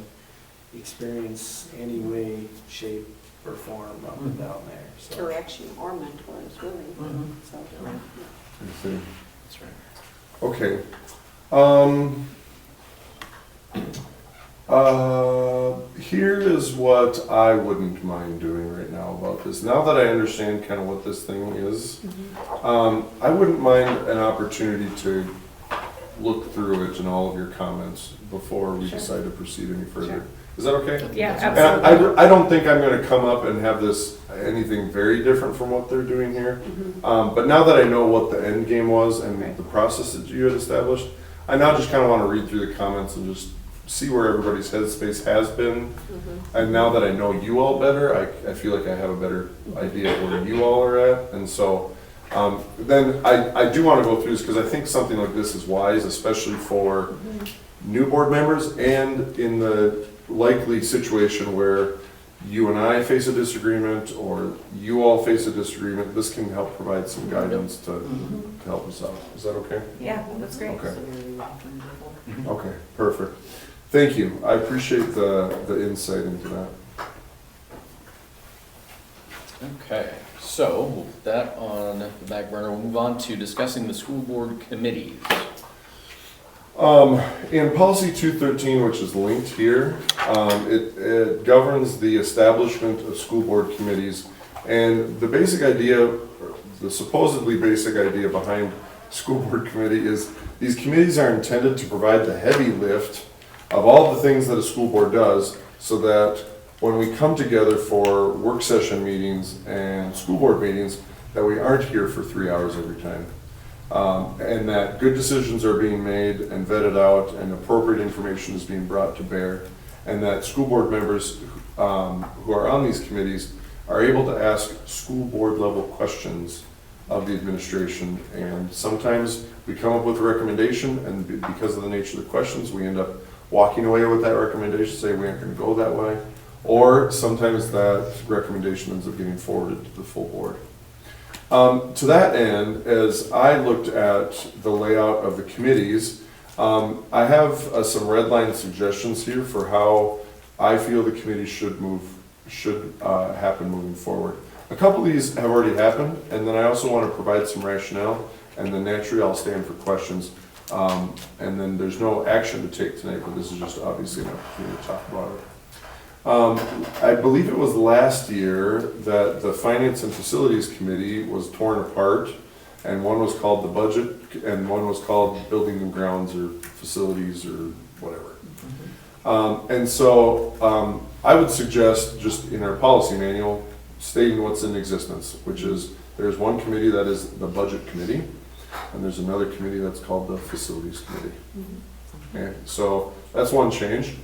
experience any way, shape, or form up and down there, so. Direction or mentors, really, Mhm. so. I see. That's right. Okay. Here is what I wouldn't mind doing right now about this. Now that I understand kind of what this thing is, I wouldn't mind an opportunity to look through it and all of your comments before we Sure. decide to proceed any further. Sure. Is that okay? Yeah, That's And absolutely. I don't think I'm gonna come up and have this, anything very different from what they're doing here. But now that I know what the end game was and Right. the process that you had established, I now just kind of want to read through the comments and just see where everybody's headspace has been. And now that I know you all better, I feel like I have a better idea of where you all are at. And so then I do want to go through this because I think something like this is wise, especially for new board members and in the likely situation where you and I face a disagreement or you all face a disagreement. This can help provide some guidance to help us out. Is that okay? Yeah, that's great. Okay. So very recommendable. Okay, perfect. Thank you. I appreciate the insight into that. Okay, so we'll put that on the back burner. We'll move on to discussing the school board committees. In policy 213, which is linked here, it governs the establishment of school board committees. And the basic idea, the supposedly basic idea behind school board committee is these committees are intended to provide the heavy lift of all the things that a school board does so that when we come together for work session meetings and school board meetings, that we aren't here for 3 hours every time. And that good decisions are being made and vetted out and appropriate information is being brought to bear. And that school board members who are on these committees are able to ask school board level questions of the administration. And sometimes we come up with a recommendation and because of the nature of the questions, we end up walking away with that recommendation, saying we aren't going to go that way. Or sometimes that recommendation ends up getting forwarded to the full board. To that end, as I looked at the layout of the committees, I have some red line suggestions here for how I feel the committee should happen moving forward. A couple of these have already happened, and then I also want to provide some rationale, and then naturally I'll stand for questions. And then there's no action to take tonight, but this is just obviously an opportunity to talk about it. I believe it was last year that the Finance and Facilities Committee was torn apart, and one was called the Budget, and one was called Building and Grounds or Facilities or whatever. And so I would suggest just in our policy manual stating what's in existence, which is there's one committee that is the Budget Committee, and there's another committee that's called the Facilities Committee. Okay, so that's one change.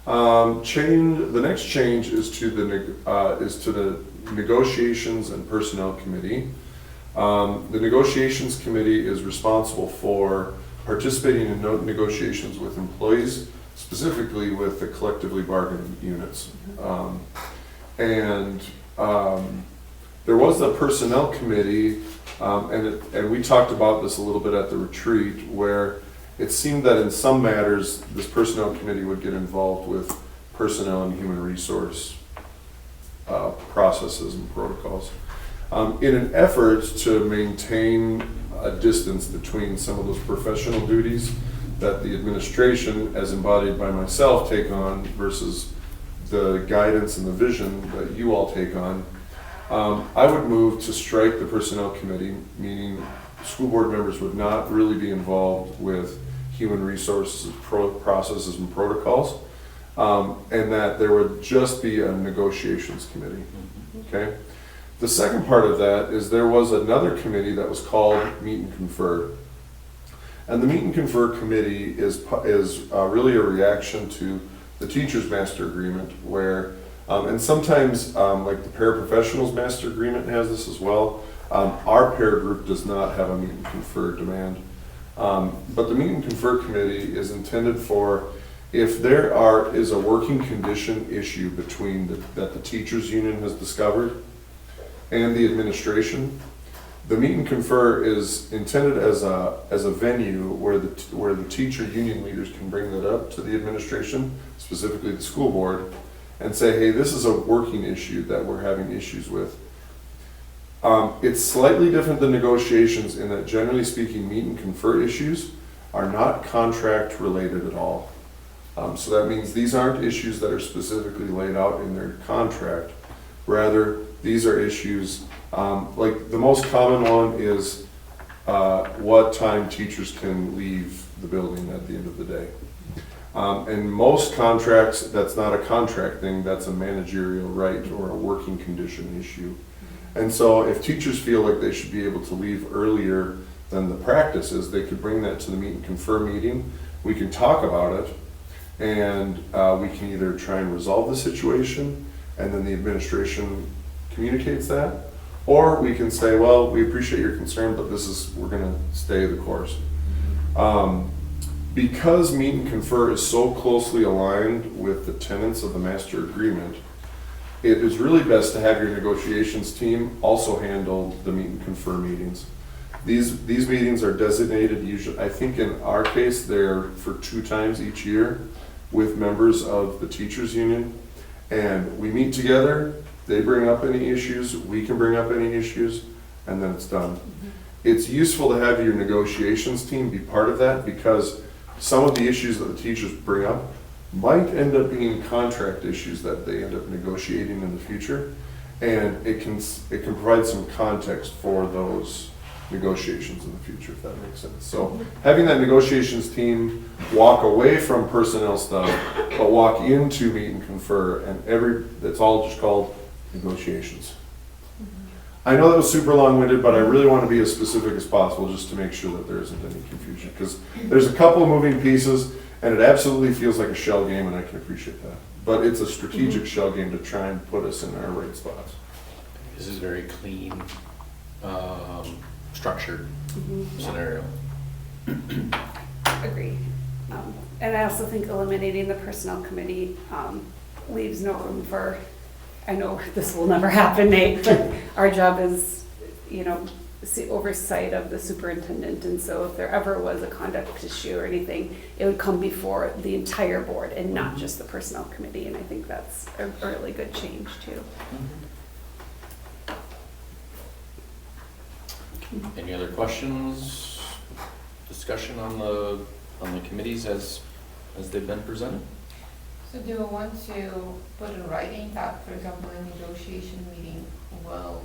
The next change is to the Negotiations and Personnel Committee. The Negotiations Committee is responsible for participating in negotiations with employees specifically with the collectively bargained units. And there was a personnel committee, and we talked about this a little bit at the retreat, where it seemed that in some matters, this personnel committee would get involved with personnel and human resource processes and protocols. In an effort to maintain a distance between some of those professional duties that the administration, as embodied by myself, take on versus the guidance and the vision that you all take on, I would move to strike the personnel committee, meaning school board members would not really be involved with human resources processes and protocols, and that there would just be a negotiations committee. Okay. The second part of that is there was another committee that was called Meet and Confer. And the Meet and Confer committee is really a reaction to the teacher's master agreement where, and sometimes like the paraprofessionals master agreement has this as well. Our para group does not have a Meet and Confer demand. But the Meet and Confer committee is intended for if there is a working condition issue between that the teachers union has discovered and the administration. The Meet and Confer is intended as a venue where the teacher union leaders can bring that up to the administration, specifically the school board, and say, hey, this is a working issue that we're having issues with. It's slightly different than negotiations in that generally speaking, Meet and Confer issues are not contract related at all. So that means these aren't issues that are specifically laid out in their contract. Rather, these are issues, like the most common one is what time teachers can leave the building at the end of the day. And most contracts, that's not a contract thing, that's a managerial right or a working condition issue. And so if teachers feel like they should be able to leave earlier than the practice is, they could bring that to the Meet and Confer meeting. We can talk about it, and we can either try and resolve the situation, and then the administration communicates that, or we can say, well, we appreciate your concern, but we're gonna stay the course. Because Meet and Confer is so closely aligned with the tenets of the master agreement, it is really best to have your negotiations team also handle the Meet and Confer meetings. These meetings are designated usually, I think in our case, they're for 2 times each year with members of the teachers union. And we meet together, they bring up any issues, we can bring up any issues, and then it's done. It's useful to have your negotiations team be part of that because some of the issues that the teachers bring up might end up being contract issues that they end up negotiating in the future. And it can provide some context for those negotiations in the future, if that makes sense. So having that negotiations team walk away from personnel stuff, but walk into Meet and Confer, and that's all just called negotiations. I know that was super long-winded, but I really want to be as specific as possible just to make sure that there isn't any confusion, because there's a couple of moving pieces, and it absolutely feels like a shell game, and I can appreciate that. But it's a strategic shell game to try and put us in our right spots. This is very clean, structured scenario. Agree. And I also think eliminating the personnel committee leaves no room for, I know this will never happen, Nate, but our job is, oversight of the superintendent. And so if there ever was a conduct issue or anything, it would come before the entire board and not just the personnel committee. And I think that's a really good change too. Any other questions, discussion on the committees as they've been presented? So do you want to put in writing that, for example, a negotiation meeting will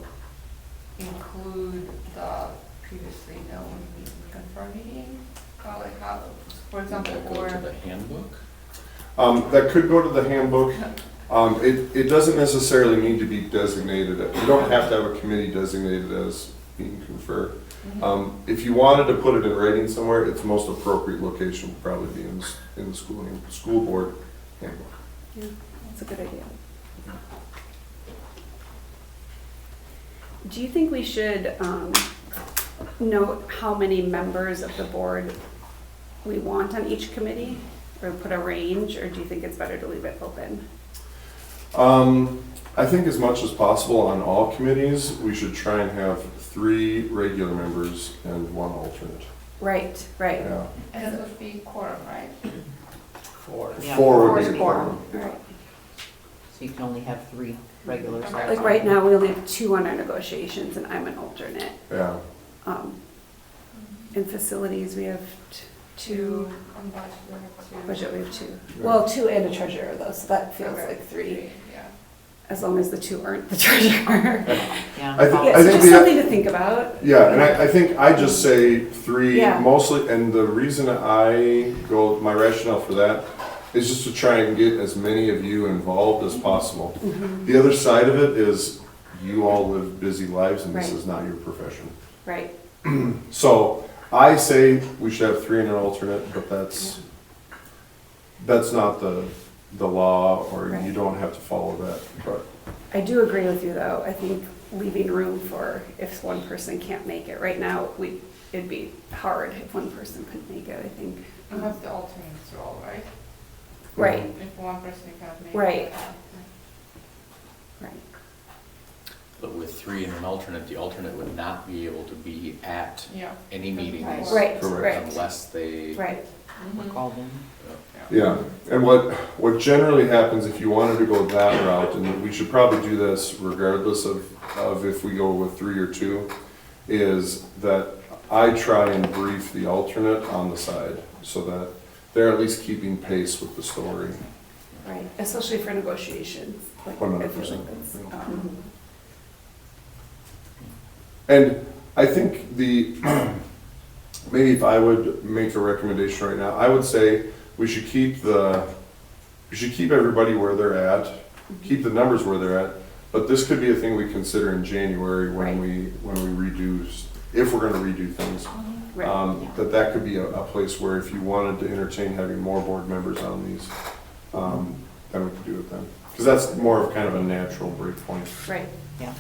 include the previously known Meet and Confer meeting? Or like how, for example, Would that go or? to the handbook? That could go to the handbook. It doesn't necessarily need to be designated. You don't have to have a committee designated as Meet and Confer. If you wanted to put it in writing somewhere, its most appropriate location would probably be in the school board handbook. Yeah, that's a good idea. Do you think we should note how many members of the board we want on each committee? or put a range, or do you think it's better to leave it open? I think as much as possible on all committees, we should try and have 3 regular members and 1 alternate. Right, right. Yeah. And that would be quorum, right? 4. Yeah. 4 would Four be is a quorum. quorum. Right. So you can only have 3 regulars. Okay. Like right now, we only have 2 on our negotiations, and I'm an alternate. Yeah. In facilities, we have 2. On budget, we have 2. Budget, we have 2. Well, 2 and a treasurer though, so that feels Okay, like 3, yeah. as long as the 2 aren't the treasurer. Yeah. I think- Yeah, so just something to think about. Yeah, and I think I just say 3 Yeah. mostly, and the reason I go, my rationale for that is just to try and get as many of you involved as possible. Mhm. The other side of it is you all live busy lives and this Right. is not your profession. Right, So I say we should have 3 and an alternate, but that's not the law, or you Right. don't have to follow that, but. I do agree with you though, I think leaving room for if one person can't make it. Right now, it'd be hard if one person couldn't make it, I think. And that's the alternate's role, right? Right, If one person can't make it. Right. right. But with 3 and an alternate, the alternate would not be able to be at Yeah. any meetings. Right, Correct. right, Unless they. right. Mhm. Called in. Yeah, and what generally happens if you wanted to go that route, and we should probably do this regardless of if we go with 3 or 2, is that I try and brief the alternate on the side, so that they're at least keeping pace with the story. Right, especially for negotiations. Like, I feel 100%. like that's, And I think maybe if I would make a recommendation right now, I would say we should keep everybody where they're at, keep the numbers where they're at, but this could be a thing we consider in January when we redo, if we're gonna redo things. right. That could be a place where if you wanted to entertain having more board members on these, then we could do it then. Because that's more of kind of a natural break point. Right, Yeah.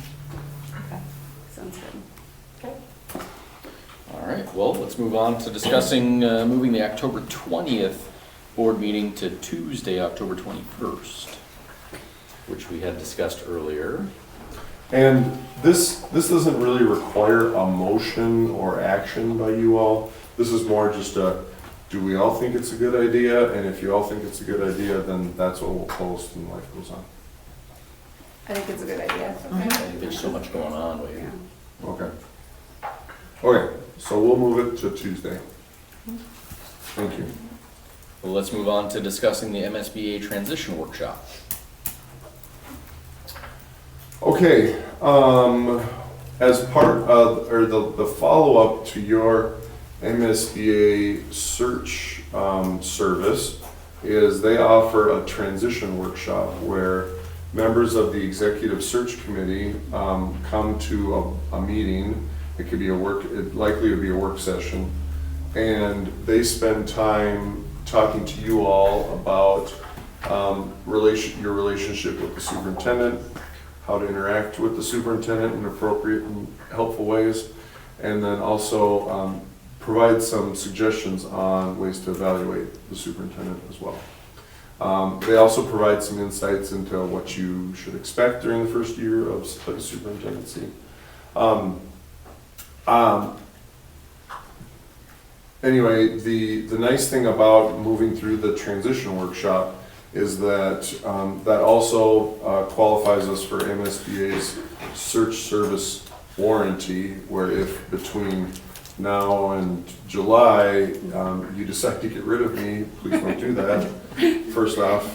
sounds good. All right, well, let's move on to discussing moving the October 20th board meeting to Tuesday, October 21st, which we had discussed earlier. And this doesn't really require a motion or action by you all. This is more just do we all think it's a good idea? And if you all think it's a good idea, then that's what we'll post and life goes on. I think it's a good idea. There's so much going on. Yeah. Okay. Okay, so we'll move it to Tuesday. Thank you. Well, let's move on to discussing the MSBA transition workshop. Okay, as part of, or the follow-up to your MSBA search service is they offer a transition workshop where members of the executive search committee come to a meeting. It could be it likely would be a work session, and they spend time talking to you all about your relationship with the superintendent, how to interact with the superintendent in appropriate and helpful ways, and then also provide some suggestions on ways to evaluate the superintendent as well. They also provide some insights into what you should expect during the first year of the superintendency. Anyway, the nice thing about moving through the transition workshop is that that also qualifies us for MSBA's search service warranty, where if between now and July you decide to get rid of me, please don't do that, first off.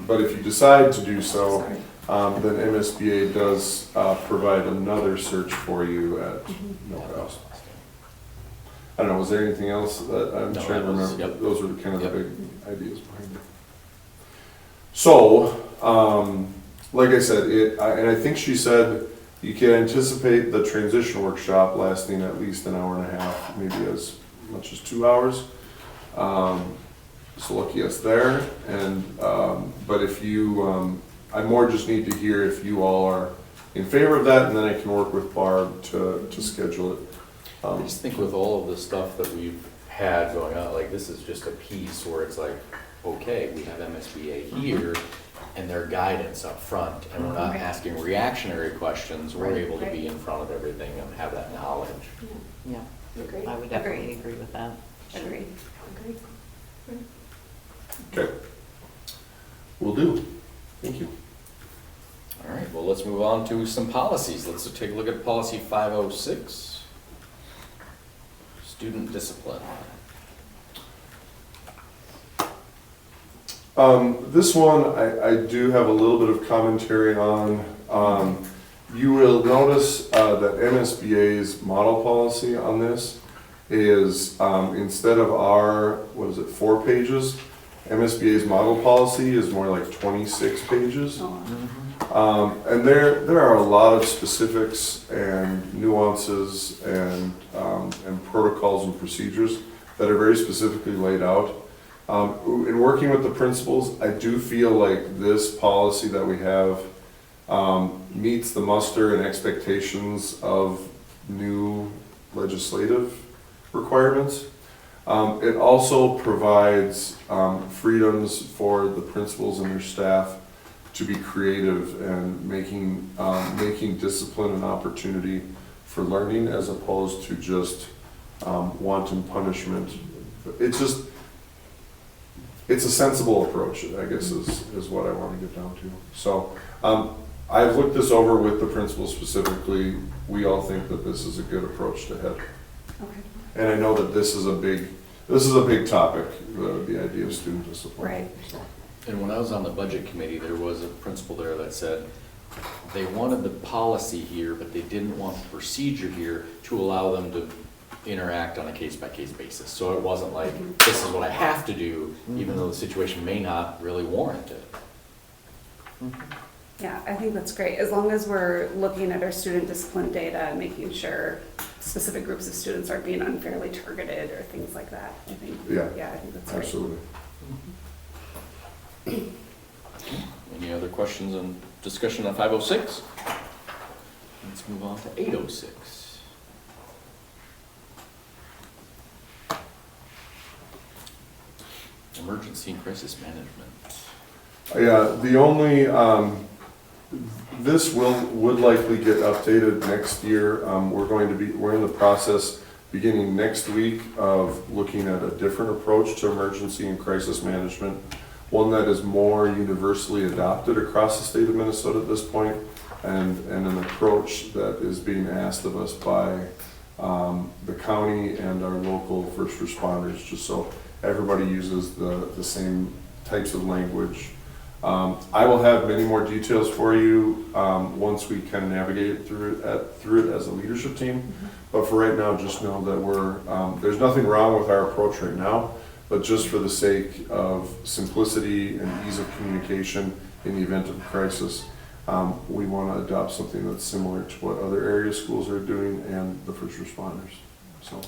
But if you decide to do so, then MSBA does provide another search for you at no cost. I don't know, was there anything else that I'm No, trying to that was- remember? yep. Those were kind of the Yep. big ideas behind it. So, like I said, and I think she said you can anticipate the transition workshop lasting at least an hour and a half, maybe as much as 2 hours. So lucky us there. And but if you, I more just need to hear if you all are in favor of that, and then I can work with Barb to schedule it. I just think with all of the stuff that we've had going on, like this is just a piece where it's like, okay, we have MSBA here and their guidance up front, and we're not asking reactionary questions, we're able to be in front of everything and have that knowledge. Yeah, Agreed. I would definitely agree with that. Agreed. Okay. Will do. Thank you. All right, well, let's move on to some policies. Let's take a look at policy 506, student discipline. This one, I do have a little bit of commentary on. You will notice that MSBA's model policy on this is, instead of our, 4 pages, MSBA's model policy is more like 26 pages. And there are a lot of specifics and nuances and protocols and procedures that are very specifically laid out. In working with the principals, I do feel like this policy that we have meets the muster and expectations of new legislative requirements. It also provides freedoms for the principals and their staff to be creative and making discipline an opportunity for learning as opposed to just wanton punishment. It's a sensible approach, I guess, is what I want to get down to. So I've looked this over with the principals specifically. We all think that this is a good approach to head. Okay. And I know that this is a big topic, the idea of student discipline. Right. So. And when I was on the budget committee, there was a principal there that said they wanted the policy here, but they didn't want the procedure here to allow them to interact on a case-by-case basis. So it wasn't like, this is what I have to do, even though the situation may not really warrant it. Yeah, I think that's great. As long as we're looking at our student discipline data and making sure specific groups of students aren't being unfairly targeted or things like that, I think. Yeah, I think that's great. absolutely. Any other questions and discussion on 506? Let's move on to 806. Emergency and crisis management. Yeah, the only, this would likely get updated next year. We're in the process beginning next week of looking at a different approach to emergency and crisis management. One that is more universally adopted across the state of Minnesota at this point, and an approach that is being asked of us by the county and our local first responders, just so everybody uses the same types of language. I will have many more details for you once we can navigate through it as a leadership team. But for right now, just know that there's nothing wrong with our approach right now, but just for the sake of simplicity and ease of communication in the event of a crisis, we want to adopt something that's similar to what other area schools are doing and the first responders. So.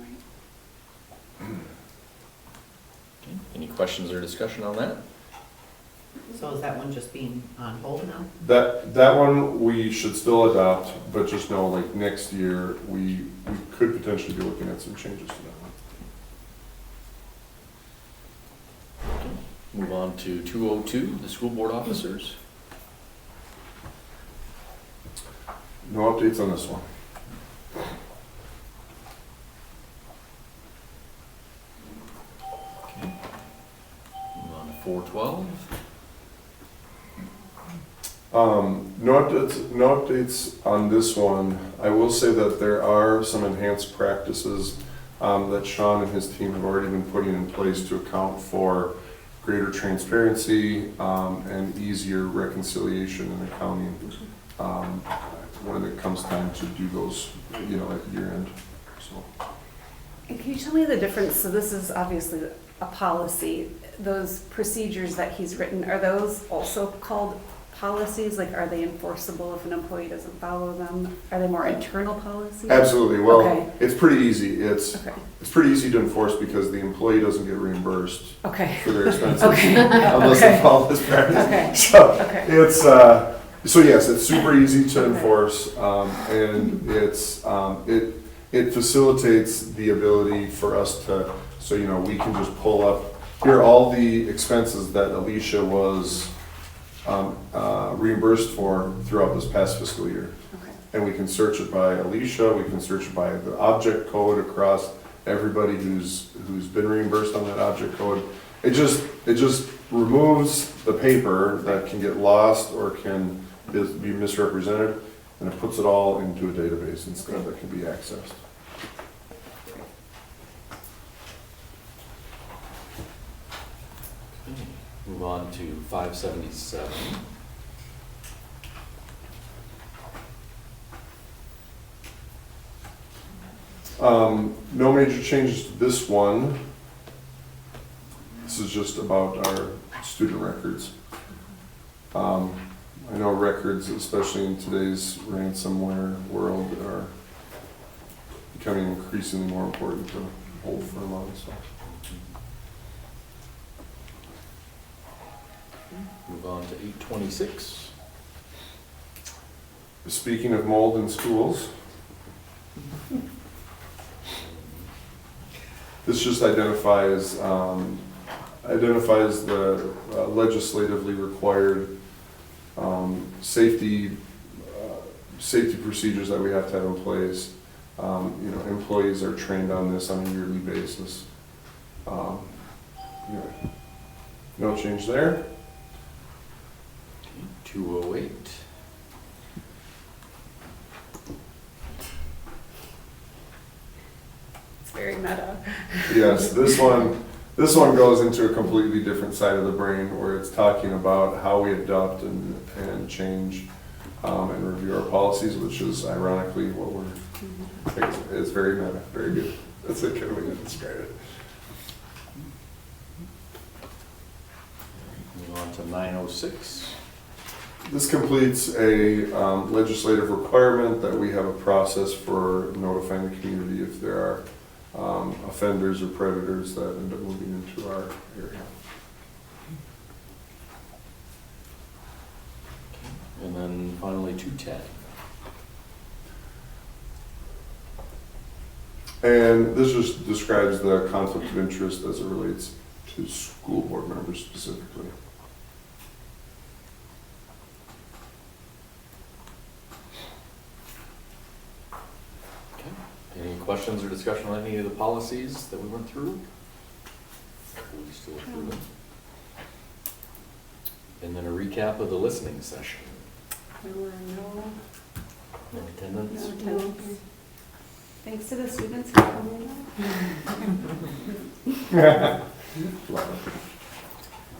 Okay. Any questions or discussion on that? So is that one just being on hold now? That one we should still adopt, but just know like next year, we could potentially be looking at some changes to that one. Move on to 202, the school board officers. No updates on this one. Okay. Move on to 412. No updates on this one. I will say that there are some enhanced practices that Sean and his team have already been putting in place to account for greater transparency and easier reconciliation in accounting when it comes time to do those, at year end. So. And can you tell me the difference? So this is obviously a policy. Those procedures that he's written, are those also called policies? Like, are they enforceable if an employee doesn't follow them? Are they more internal policies? Absolutely. Well, Okay. it's pretty easy. It's Okay. pretty easy to enforce because the employee doesn't get reimbursed Okay. for their expenses Okay. unless they follow this practice. Okay. So Okay. it's so yes, it's super easy to enforce, and it facilitates the ability for us to So, you know, we can just pull up, here are all the expenses that Alicia was reimbursed for throughout this past fiscal year. Okay. And we can search it by Alicia, we can search it by the object code across everybody who's been reimbursed on that object code. It just removes the paper that can get lost or can be misrepresented, and it puts it all into a database instead that can be accessed. Move on to 577. No major changes to this one. This is just about our student records. I know records, especially in today's ransomware world, are becoming increasingly more important to hold firm on. So. Move on to 826. Speaking of mold in schools, this just identifies the legislatively required safety procedures that we have to have in place. You know, employees are trained on this on a yearly basis. Anyway, no change there. 208. It's very meta. Yes, this one goes into a completely different side of the brain where it's talking about how we adopt and change and review our policies, which is ironically what it's very meta, very good. That's a good way to describe it. Move on to 906. This completes a legislative requirement that we have a process for notifying the community if there are offenders or predators that end up moving into our area. And then finally 210. And this just describes the conflict of interest as it relates to school board members specifically. Any questions or discussion on any of the policies that we went through? We still go through them. And then a recap of the listening session. There were no Attendance? attendance. Thanks to the students for coming.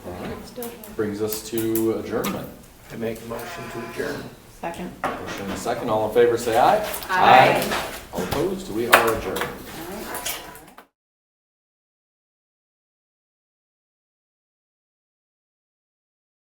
All right. Brings us to adjournment. I make a motion to adjourn. Second. Motion and a second. All in favor, say aye. Aye. All opposed? We are adjourned.